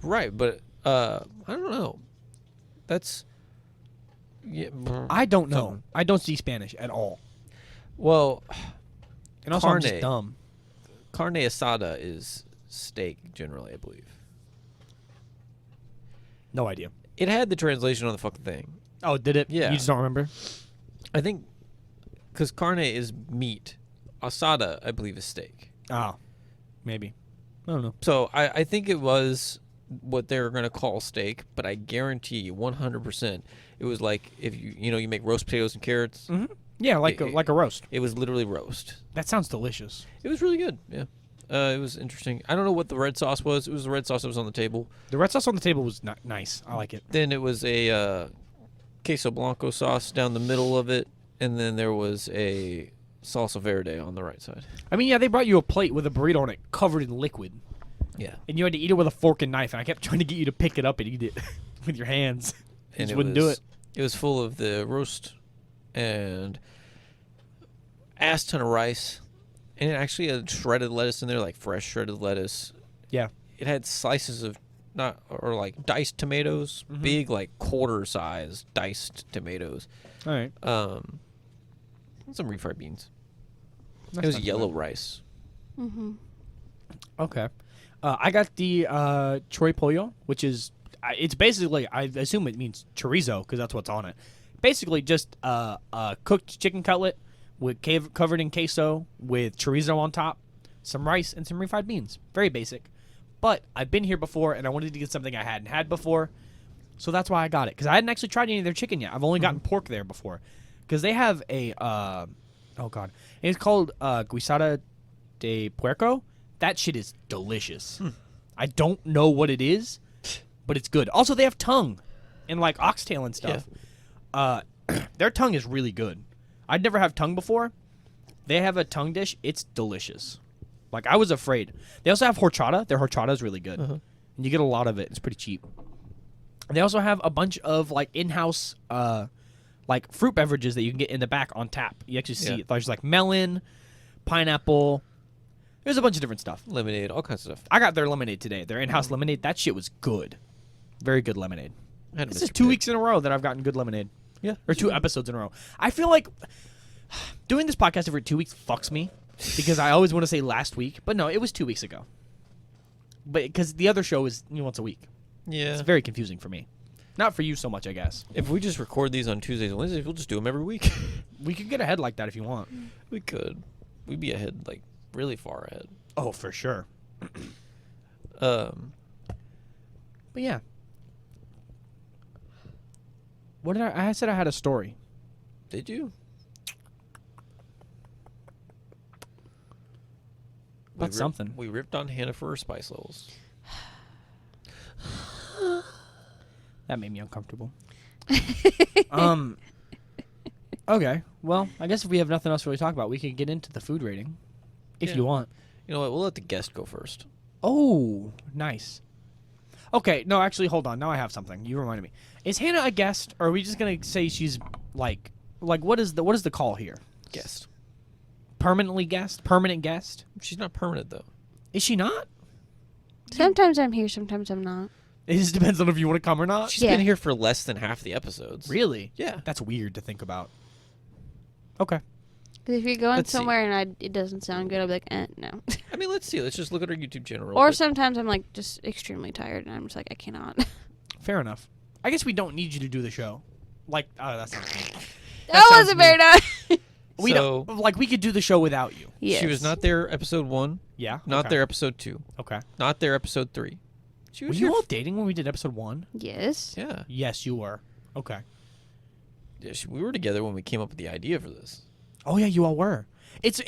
Right, but I don't know. That's I don't know. something. I don't speak Spanish at all. Well, And also I'm just Carne. dumb. carne asada is steak generally, I believe. No idea. It had the translation on the fucking thing. Oh, did it? Yeah. You just don't remember? I think because carne is meat, asada I believe is steak. Oh. Maybe. I don't know. So I think it was what they were gonna call steak, but I guarantee you 100% it was like if you make roast potatoes and carrots. Mm-hmm. Yeah, like a roast. It was literally roast. That sounds delicious. It was really good. Yeah. It was interesting. I don't know what the red sauce was. It was the red sauce that was on the table. The red sauce on the table was nice. I like it. Then it was a queso blanco sauce down the middle of it, and then there was a salsa verde on the right side. I mean, yeah, they brought you a plate with a burrito on it covered in liquid. Yeah. And you had to eat it with a fork and knife, and I kept trying to get you to pick it up and eat it with your hands. You And just wouldn't do it. It was full of the roast and ass ton of rice, and it actually had shredded lettuce in there, like fresh shredded lettuce. Yeah. It had slices of diced tomatoes, big like quarter size diced tomatoes. All right. Some refried beans. That's it was not too yellow bad. rice. Mm-hmm. Okay. I got the chori pollo, which is it's basically, I assume it means chorizo because that's what's on it. Basically just a cooked chicken cutlet with covered in queso with chorizo on top, some rice, and some refried beans. Very basic. But I've been here before, and I wanted to get something I hadn't had before, so that's why I got it. Because I hadn't actually tried any of their chicken yet. I've only gotten pork there before. Because they have a, oh god, it's called guisada de puerco. That shit is delicious. I don't know what it is, but it's good. Also, they have tongue and like oxtail and stuff. Their tongue is really good. I'd never have tongue before. They have a tongue dish. It's delicious. Like, I was afraid. They also have horchata. Their horchata is really good. And you get a lot of it. It's pretty cheap. And they also have a bunch of like in-house like fruit beverages that you can get in the back on tap. You actually see there's like melon, pineapple. There's a bunch of different stuff. Lemonade, all kinds of stuff. I got their lemonade today. Their in-house lemonade. That shit was good. Very good lemonade. This is 2 weeks in a row that I've gotten good lemonade. Yeah. Or 2 episodes in a row. I feel like doing this podcast every 2 weeks fucks me because I always want to say last week, but no, it was 2 weeks ago. But because the other show is once a week. Yeah. It's very confusing for me. Not for you so much, I guess. If we just record these on Tuesdays and Wednesdays, we'll just do them every week. We could get ahead like that if you want. We could. We'd be ahead, like, really far ahead. Oh, for sure. But yeah. What did I said I had a story. did you? About something. We ripped on Hannah for her spice levels. That made me uncomfortable. Okay. Well, I guess if we have nothing else to really talk about, we can get into the food rating. If Yeah. you want. You know what? We'll let the guest go first. Oh, nice. Okay, no, actually, hold on. Now I have something. You reminded me. Is Hannah a guest, or are we just gonna say she's like what is the call here? Guest. Permanently guest? Permanent guest? She's not permanent, though. Is she not? Sometimes I'm here, sometimes I'm not. It just depends on if you want to come or not. She's Yeah. been here for less than half the episodes. Really? Yeah. That's weird to think about. Okay. 'Cause if you're going Let's see. somewhere and it doesn't sound good, I'll be like, no. I mean, let's see. Let's just look at her YouTube channel. real Or quick. sometimes I'm like just extremely tired and I'm just like, I cannot. Fair enough. I guess we don't need you to do the show. Like, that's not me. That sounds wasn't very nice. We So- don't like we could do the show without you. Yes. She was not there episode 1, Yeah. not okay. there episode 2, Okay. not there episode 3. She Were was you here all dating when we did episode 1? Yes. Yeah. Yes, you were. Okay. we were together when we came up with the idea for this. Oh yeah, you all were. It's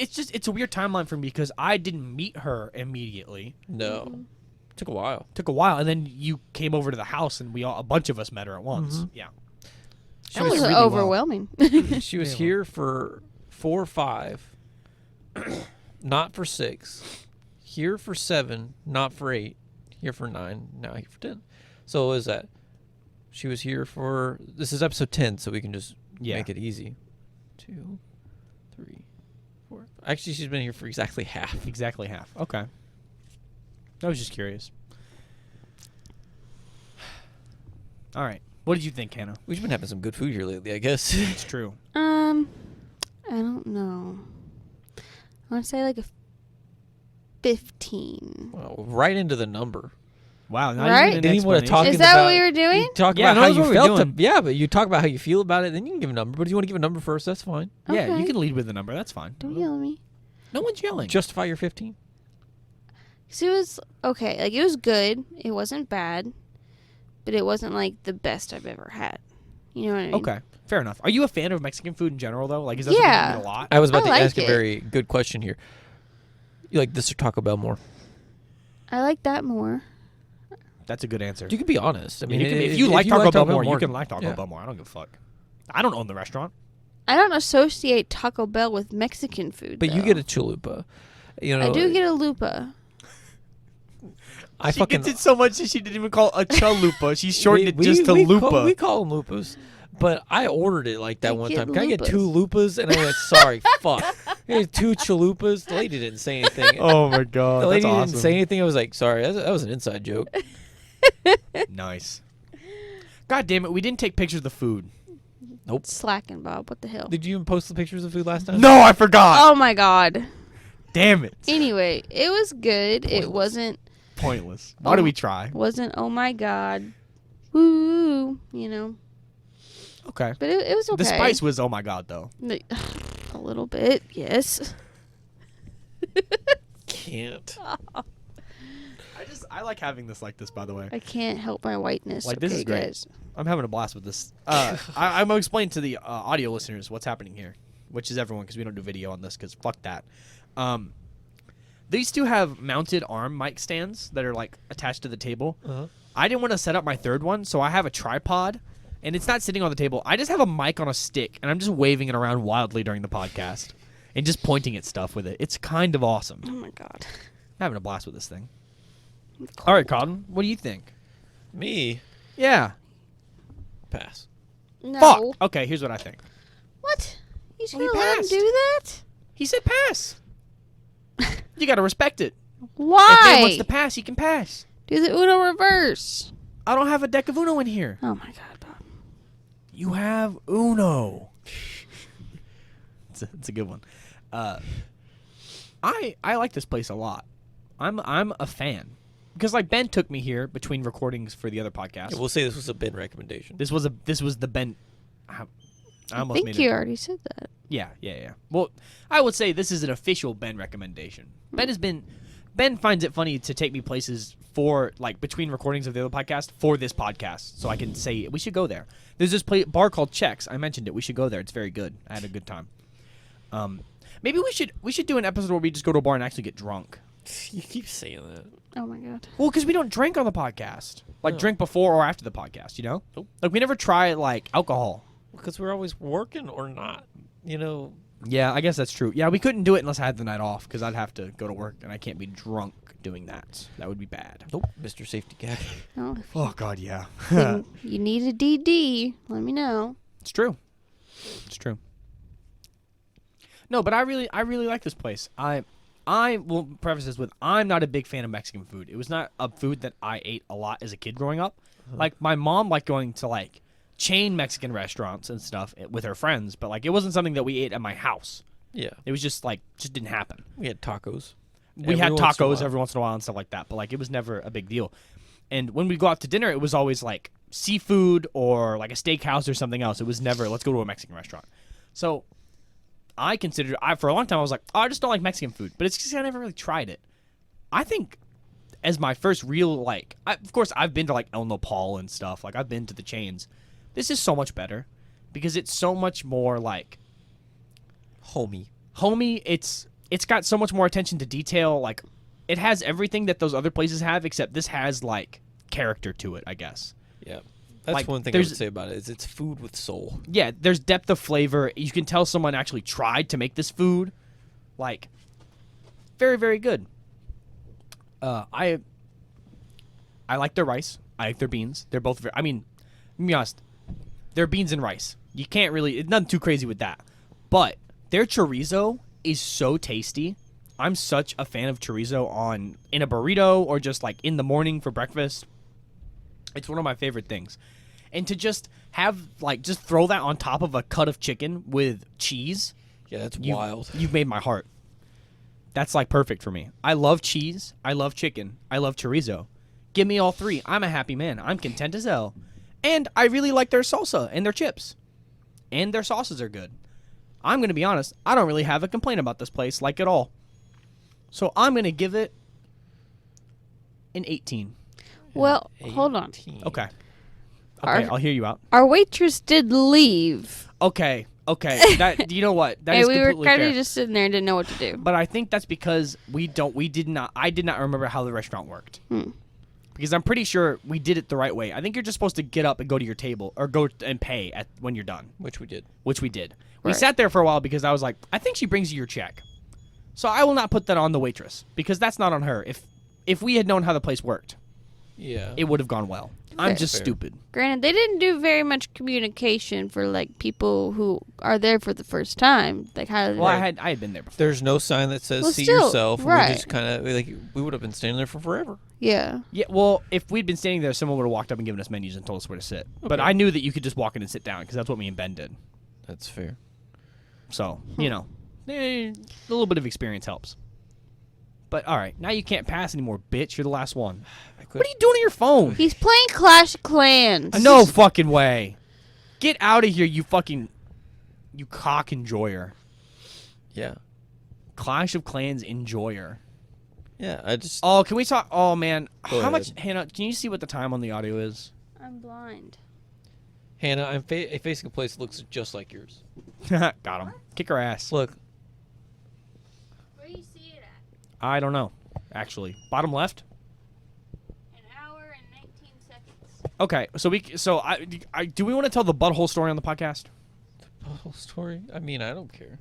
a weird timeline for me because I didn't meet her immediately. No, took a while. Took a while, and then you came over to the house, and a bunch of us met her at once. Yeah. That was overwhelming. She was here for 4 or 5, not for 6. Here for 7, not for 8. Here for 9, now here for 10. So what is that? She was here for. This is episode 10, so we can just make it easy. 2, 3, 4. Actually, she's been here for exactly half. Exactly half. Okay. I was just curious. All right. What did you think, Hannah? We've been having some good food here lately, I guess. It's true. I don't know. I want to say like a 15. Well, right into the number. Wow. Not Right? even Then an you wanna talk explanation. Is that about- what we were doing? You talk Yeah, about no, how that's you what we're felt. doing. Yeah, but you talk about how you feel about it, then you can give a number. But do you want to give a number first? That's fine. Yeah, Okay. you can lead with the number. That's fine. Don't yell at me. No one's yelling. Justify your 15. So it was okay. Like, it was good. It wasn't bad. But it wasn't, like, the best I've ever had. You know what I mean? Okay. Fair enough. Are you a fan of Mexican food in general, though? Like, is that Yeah. something you eat a lot? I was about I to like ask a it. very good question here. You like this or Taco Bell more? I like that more. That's a good answer. You can be honest. I mean, you can be, if you like Taco Bell more, you can like Taco Bell more. I don't give a fuck. I don't own the restaurant. I don't associate Taco Bell with Mexican food, But you though. get a chalupa. You know, I do get a lupa. I She fucking gets it so much that she didn't even call it a chalupa. She shortened it just to lupa. We call them lupas. But I ordered it like that I one get time. Can I get lupas. 2 lupas? And I went, sorry, fuck. Here's 2 chalupas. The lady didn't say anything. Oh my god, The lady that's awesome. didn't say anything. I was like, sorry, that was an inside joke. Nice. God damn it, we didn't take pictures of the food. Slacking, Bob. What the hell? Did you even post the pictures of food last time? No, I forgot. Oh my god. Damn it. Anyway, it was good. It wasn't Pointless. Why do we try? oh my god. Woo, you know. Okay. But it was okay. The spice was oh my god though. A little bit, yes. Can't. I like having this like this, by the way. I can't help my whiteness. Like, this okay, is great. guys. I'm having a blast with this. I'm going to explain to the audio listeners what's happening here, which is everyone because we don't do video on this because fuck that. These two have mounted arm mic stands that are like attached to the table. Uh-huh. I didn't want to set up my third one, so I have a tripod, and it's not sitting on the table. I just have a mic on a stick, and I'm just waving it around wildly during the podcast and just pointing at stuff with it. It's kind of awesome. Oh my god. I'm having a blast with this thing. I'm All right, cold. Cotton, what do you think? Me? Yeah. Pass. No. Fuck. Okay, here's what I think. What? You just Well, he gonna let him passed. do that? He said pass. You got to respect it. If Dan Why? wants to pass, he can pass. Do the Uno reverse. I don't have a deck of Uno in here. Oh my god, Bob. You have Uno. It's a good one. I like this place a lot. I'm a fan because like Ben took me here between recordings for the other podcast. Yeah, we'll say this was a Ben recommendation. This was the Ben. I almost I think made you it. already said that. Yeah. Well, I would say this is an official Ben recommendation. Ben finds it funny to take me places for like between recordings of the other podcast for this podcast, so I can say we should go there. There's this bar called Chex. I mentioned it. We should go there. It's very good. I had a good time. Maybe we should do an episode where we just go to a bar and actually get drunk. You keep saying that. Oh my god. Well, because we don't drink on the podcast. Like No. drink before or after the podcast. You know. Nope. Like we never try like alcohol. Because we're always working or not. You know, Yeah, I guess that's true. Yeah, we couldn't do it unless I had the night off because I'd have to go to work and I can't be drunk doing that. That would be bad. nope, Mr. Safety Guy. Oh, if Oh God, yeah. you need a DD, let me know. It's true. It's true. No, but I really like this place. I will preface this with I'm not a big fan of Mexican food. It was not a food that I ate a lot as a kid growing up. Like my mom liked going to like chain Mexican restaurants and stuff with her friends, but like it wasn't something that we ate at my house. Yeah. It was just didn't happen. We had tacos. We had Every once in a tacos while. every once in a while and stuff like that, but like it was never a big deal. And when we go out to dinner, it was always like seafood or like a steakhouse or something else. It was never let's go to a Mexican restaurant. So I considered for a long time I was like, oh, I just don't like Mexican food, but it's just I never really tried it. I think as my first real of course I've been to like El Nopal and stuff. Like I've been to the chains. This is so much better because it's so much more like Homey. It's got so much more attention to detail. Like, it has everything that those other places have, except this has like character to it, I guess. Yeah. That's Like, one thing I there's- would say about it is it's food with soul. Yeah, there's depth of flavor. You can tell someone actually tried to make this food. Like, very, very good. I like their rice. I like their beans. They're both very, I mean, let me be honest. They're beans and rice. You can't really, it's nothing too crazy with that. But their chorizo is so tasty. I'm such a fan of chorizo in a burrito or just like in the morning for breakfast. It's one of my favorite things. And to just have, like, just throw that on top of a cut of chicken with cheese. Yeah, that's wild. You've made my heart. That's, like, perfect for me. I love cheese. I love chicken. I love chorizo. Give me all three. I'm a happy man. I'm content as hell. And I really like their salsa and their chips. And their sauces are good. I'm going to be honest. I don't really have a complaint about this place, like, at all. So I'm going to give it an 18. Well, hold on. 18. Okay. Our- Okay, I'll hear you out. Our waitress did leave. Okay. That, you know what? That Hey, is we were completely kind fair. of just sitting there and didn't know what to do. But I think that's because I did not remember how the restaurant worked. Because I'm pretty sure we did it the right way. I think you're just supposed to get up and go to your table or go and pay when you're done, Which we did. which we did. We Right. sat there for a while because I was like, I think she brings you your check. So I will not put that on the waitress because that's not on her. If we had known how the place worked, Yeah. it would have gone well. I'm Fair. just Fair. stupid. Granted, they didn't do very much communication for like people who are there for the first time. Like how Well, I had been there before. There's no sign that says Well, "see still, yourself." right. We just kind of like we would have been standing there for forever. yeah. Yeah, well, if we'd been standing there, someone would have walked up and given us menus and told us where to sit. But Okay. I knew that you could just walk in and sit down because that's what me and Ben did. That's fair. So, you know, a little bit of experience helps. But, all right, now you can't pass anymore, bitch. You're the last one. What are you doing on your phone? He's playing Clash of Clans. No fucking way. Get out of here, you cock enjoyer. Yeah. Clash of Clans enjoyer. Yeah. I just. Oh, can we talk? Oh, man. Go How much, ahead. Hannah, can you see what the time on the audio is? I'm blind. Hannah, I'm facing a place that looks just like yours. Got him. Kick her ass. Look. Where do you see it at? I don't know, actually. Bottom left? An hour and 19 seconds. Okay, so do we want to tell the butthole story on the podcast? The whole story. I mean, I don't care.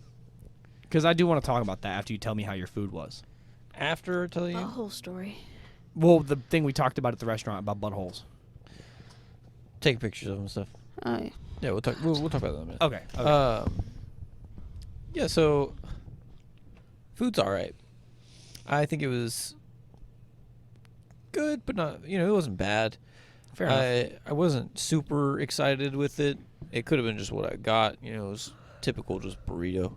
Because I do want to talk about that after you tell me how your food was. After I tell you. The whole story. Well, the thing we talked about at the restaurant about buttholes. Take pictures of them and stuff. Oh, yeah. Yeah, we'll talk. We'll talk about that in a minute. Okay. Yeah. So, food's all right. I think it was good, but not. It wasn't bad. Fair enough. I wasn't super excited with it. It could have been just what I got. It was typical, just burrito.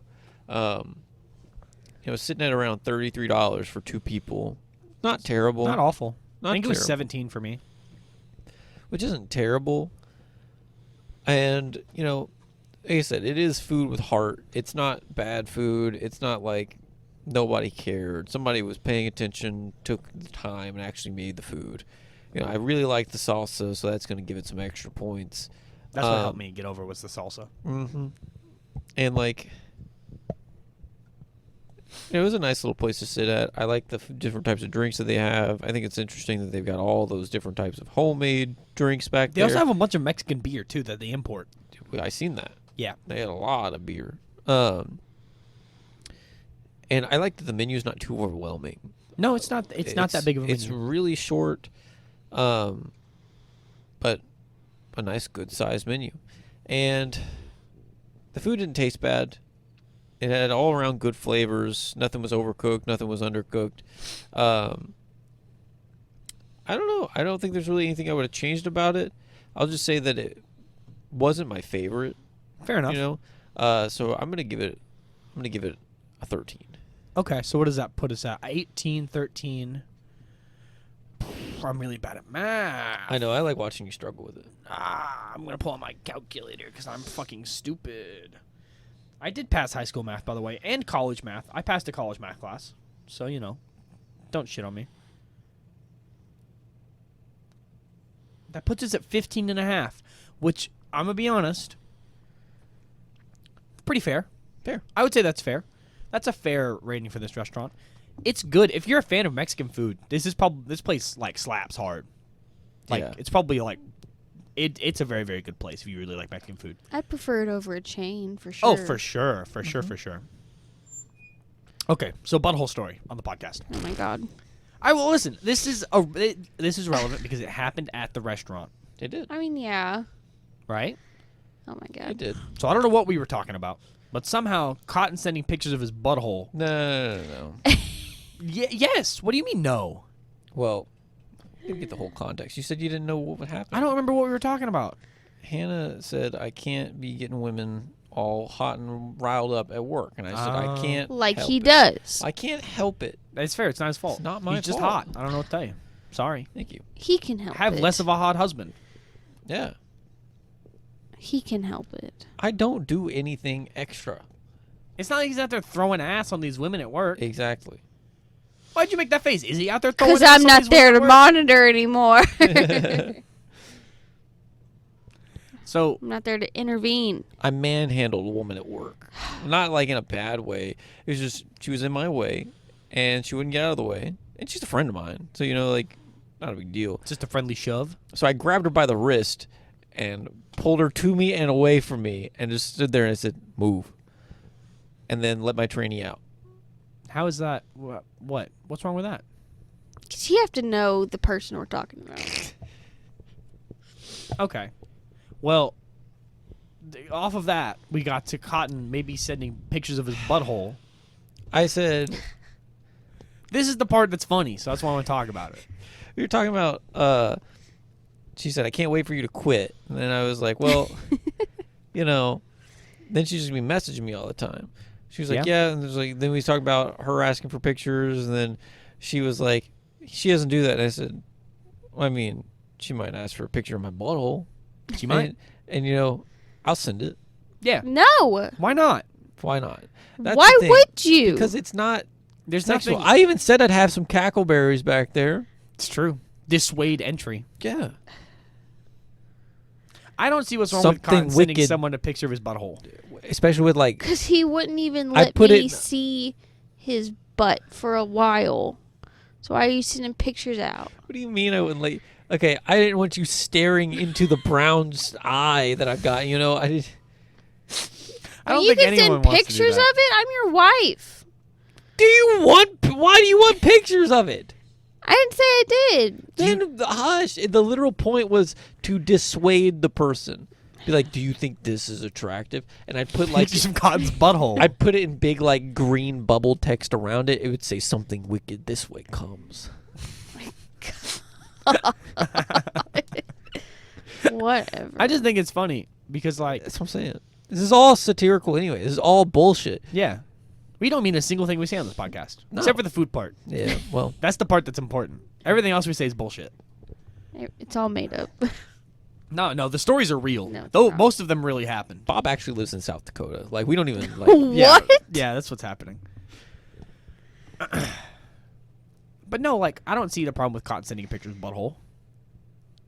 It was sitting at around $33 for two people. Not terrible. Not awful. Not I think it was terrible. 17 for me. Which isn't terrible. And, like I said, it is food with heart. It's not bad food. It's not like nobody cared. Somebody was paying attention, took the time, and actually made the food. I really like the salsa, so that's going to give it some extra points. That's what helped me get over was the salsa. Mm-hmm. And, it was a nice little place to sit at. I like the different types of drinks that they have. I think it's interesting that they've got all those different types of homemade drinks back They there. also have a bunch of Mexican beer, too, that they import. I seen that. Yeah. They had a lot of beer. And I like that the menu's not too overwhelming. No, it's not. It's not that big of a It's menu. really short, but a nice, good-sized menu. And the food didn't taste bad. It had all-around good flavors. Nothing was overcooked. Nothing was undercooked. I don't know. I don't think there's really anything I would have changed about it. I'll just say that it wasn't my favorite. Fair enough. So I'm gonna give it a 13. Okay, so what does that put us at? 18, 13. I'm really bad at math. I know. I like watching you struggle with it. I'm going to pull out my calculator because I'm fucking stupid. I did pass high school math, by the way, and college math. I passed a college math class. So, don't shit on me. That puts us at 15 and a half, which, I'm going to be honest, Pretty fair. Fair. I would say that's fair. That's a fair rating for this restaurant. It's good. If you're a fan of Mexican food, this place like slaps hard. Like Yeah. it's probably like it's a very, very good place if you really like Mexican food. I'd prefer it over a chain for sure. Oh, for sure. For sure. Okay, so butthole story on the podcast. Oh my god. I will listen. This is relevant because it happened at the restaurant, It did. I mean, yeah. right? Oh my It god. did. So I don't know what we were talking about, but somehow Cotton sending pictures of his butthole. No. Yes. What do you mean no? Well, you didn't get the whole context. You said you didn't know what would happen. I don't remember what we were talking about. Hannah said, I can't be getting women all hot and riled up at work. And I said, I can't Like help he it. does. I can't help it. It's fair. It's not his fault. It's not my He's just fault. hot. I don't know what to tell you. Sorry. Thank you. He can help Have it. less of a hot husband. Yeah. He can help it. I don't do anything extra. It's not like he's out there throwing ass on these women at work. Exactly. Why'd you make that face? Is he out there throwing ass Because I'm on not these there to women at work? monitor anymore. I'm So not there to intervene. I manhandled a woman at work. Not like in a bad way. It was just, she was in my way, and she wouldn't get out of the way. And she's a friend of mine. So, like, not a big deal. just a friendly shove. So I grabbed her by the wrist and pulled her to me and away from me and just stood there and I said, move. And then let my trainee out. How is that? What? What's wrong with that? Because you have to know the person we're talking about. Okay. Well, off of that, we got to Cotton maybe sending pictures of his butthole. I said, This is the part that's funny, so that's why I want to talk about it. we were talking about, she said, I can't wait for you to quit. And then I was like, well, then she's just be messaging me all the time. She was like, yeah. And there's like, then we talked about her asking for pictures. And then she was like, she doesn't do that. And I said, well, I mean, she might ask for a picture of my butthole. She might. And I'll send it. Yeah. No. Why not? Why not? That's Why the thing. would you? Because it's not There's sexual. nothing. I even said I'd have some cackleberries back there. It's true. Dissuade entry. Yeah. I don't see what's wrong Something with Cotton sending wicked. someone a picture of his butthole. Especially with like, Because he wouldn't even I let put me it- see his butt for a while. So why are you sending pictures out? what do you mean I wouldn't let? Okay, I didn't want you staring into the brown eye that I've got. I did. I don't you think can anyone send wants to do pictures that. of it. I'm your wife. Why do you want pictures of it? I didn't say I did. Then hush. The literal point was to dissuade the person. Be like, do you think this is attractive? And I'd put like, Pictures of Cotton's butthole. I'd put it in big like green bubble text around it. It would say something wicked this way comes. Whatever. I just think it's funny because, like, That's what I'm saying. This is all satirical anyway. This is all bullshit. yeah, we don't mean a single thing we say on this podcast, No. except for the food part. Yeah. Well, That's the part that's important. Everything else we say is bullshit. It's all made up. No, the stories are real. No, it's Though not. most of them really happened. Bob actually lives in South Dakota. Like we don't even like. Yeah, What? yeah, that's what's happening. But no, like, I don't see the problem with Cotton sending a picture of his butthole.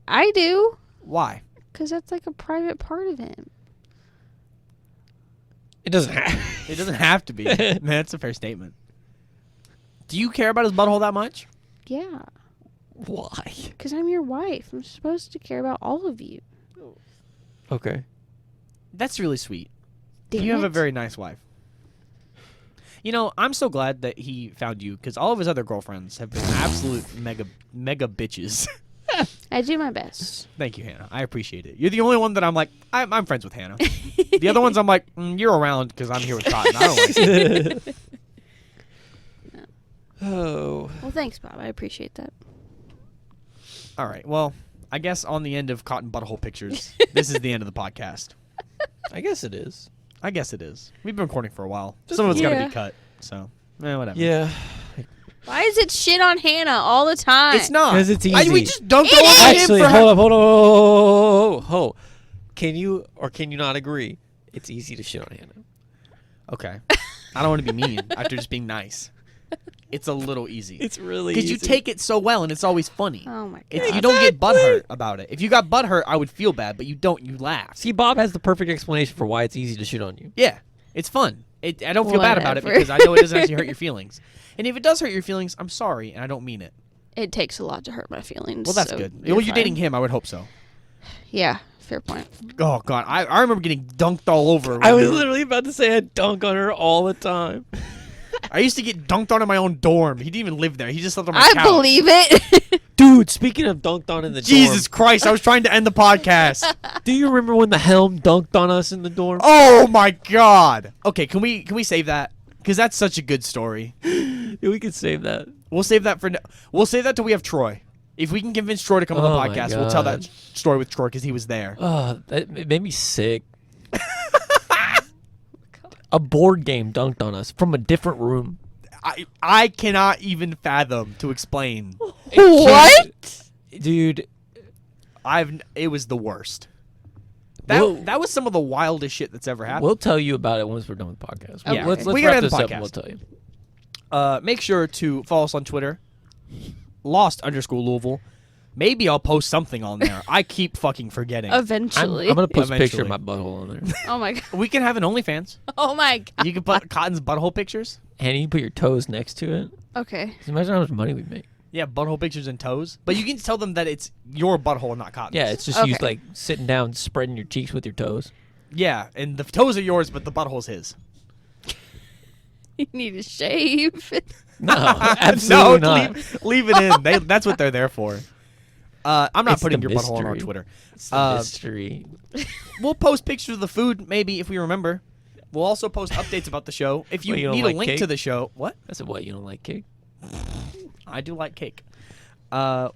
I do. Why? Because that's like a private part of him. It doesn't have. It doesn't have to be. That's a fair statement. Do you care about his butthole that much? Yeah. Why? Because I'm your wife. I'm supposed to care about all of you. Okay. That's really sweet. Damn You have a it. very nice wife. I'm so glad that he found you because all of his other girlfriends have been absolute mega bitches. I do my best. Thank you, Hannah. I appreciate it. You're the only one that I'm like, I'm friends with Hannah. The other ones I'm like, you're around because I'm here with Cotton. I don't like it. Oh. Well, thanks, Bob. I appreciate that. All right. Well, I guess on the end of Cotton butthole pictures, this is the end of the podcast. I guess it is. I guess it is. We've been recording for a while. Some of it's got to Yeah. be cut. So, whatever. Yeah. Why is it shit on Hannah all the time? It's not. 'Cause it's We easy. just dunked It all over him Actually, for hold up, hold on. Ho. Can you or can you not agree? It's easy to shit on Hannah. Okay. I don't want to be mean after just being nice. It's a little easy. It's really Because you take it so well and it's always funny. Oh my god. It's, you don't get butthurt about it. If you got butthurt, I would feel bad, but you don't. You laugh. See, Bob has the perfect explanation for why it's easy to shit on you. Yeah. It's fun. I don't feel bad about it Whatever. because I know it doesn't actually hurt your feelings. And if it does hurt your feelings, I'm sorry, and I don't mean it. It takes a lot to hurt my feelings. Well, that's so good. you're Well, you're fine. dating him. I would hope so. Yeah, fair point. Oh, God. I remember getting dunked all over. I when was we were- literally about to say I'd dunk on her all the time. I used to get dunked on in my own dorm. He didn't even live there. He just slept on my I couch. believe it. Dude, speaking of dunked on in the Jesus Christ. I was trying to end the podcast. dorm, do you remember when the Helm dunked on us in the dorm? Oh, my God. Okay, can we save that? Because that's such a good story. Yeah, we could save that. We'll save that we'll save that till we have Troy. If we can convince Troy to come on Oh the my podcast, we'll tell that God. story with Troy because he was there. It made me sick. A board game dunked on us from a different room. I cannot even fathom to explain. What? Dude, It was the worst. Whoa. That was some of the wildest shit that's ever happened. we'll tell you about it once we're done with the podcast. Okay. Let's We gotta wrap end the this up podcast. and we'll tell you. Make sure to follow us on Twitter, Lost_Louisville. Maybe I'll post something on there. I keep fucking forgetting. I'm Eventually. going to post a picture of Eventually. my butthole on there. Oh my god. We can have an OnlyFans. Oh my god. You can put Cotton's butthole pictures. And you put your toes next to it. Okay. Just imagine how much money we make. Yeah, butthole pictures and toes. But you can tell them that it's your butthole, not Cotton's. Yeah, it's just you Okay. like sitting down, spreading your cheeks with your toes. Yeah, and the toes are yours, but the butthole's his. You need to shave. No, absolutely No, not. leave it in. That's what they're there for. I'm not It's putting the your butthole on our mystery. Twitter. It's the mystery. We'll post pictures of the food, maybe, if we remember. We'll also post updates about the show. If you What, you don't need like a link cake? to the show. What? I said, what, you don't like cake? I do like cake. Yeah,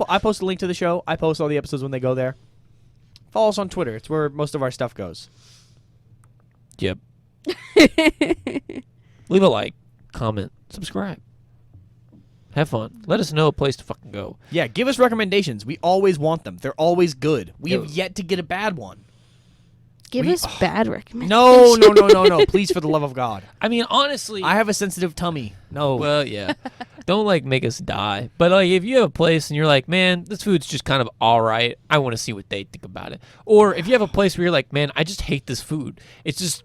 I post a link to the show. I post all the episodes when they go there. Follow us on Twitter. It's where most of our stuff goes. Yep. Leave a like, comment, subscribe. Have fun. Let us know a place to fucking go. Yeah, give us recommendations. We always want them. They're always good. We Yo. have yet to get a bad one. Give us bad recommendations. No. Please, for the love of God. I mean, honestly. I have a sensitive tummy. No. Well, yeah. Don't like make us die. But like, if you have a place and you're like, man, this food's just kind of all right. I want to see what they think about it. Or if you have a place where you're like, man, I just hate this food. It's just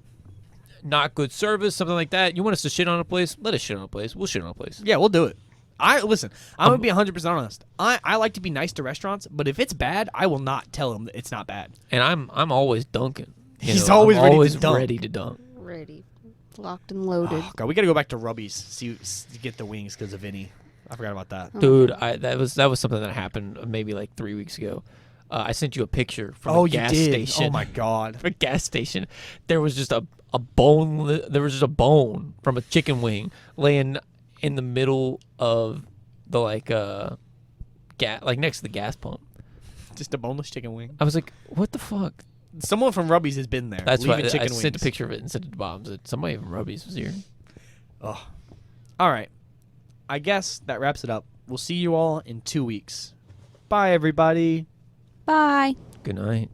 not good service, something like that. You want us to shit on a place? Let us shit on a place. We'll shit on a place. Yeah, we'll do it. Listen. I'm gonna be 100% honest. I like to be nice to restaurants, but if it's bad, I will not tell them that it's not bad. And I'm always dunking. You He's know, always I'm ready to always dunk. ready to dunk. Ready. Locked and loaded. Oh, God, we gotta go back to Rubby's to get the wings because of Vinny. I forgot about that. Dude, that was something that happened maybe like 3 weeks ago. I sent you a picture from Oh, a you gas did. station. Oh my God. From a gas station. There was just a bone. There was just a bone from a chicken wing laying in the middle of the like next to the gas pump. Just a boneless chicken wing. I was like, what the fuck? Someone from Rubby's has been there. That's why leaving I chicken sent a wings. picture of it and sent it to Bob. Said somebody from Rubby's was here. Oh. All right. I guess that wraps it up. We'll see you all in 2 weeks. Bye, everybody. Bye. Good night.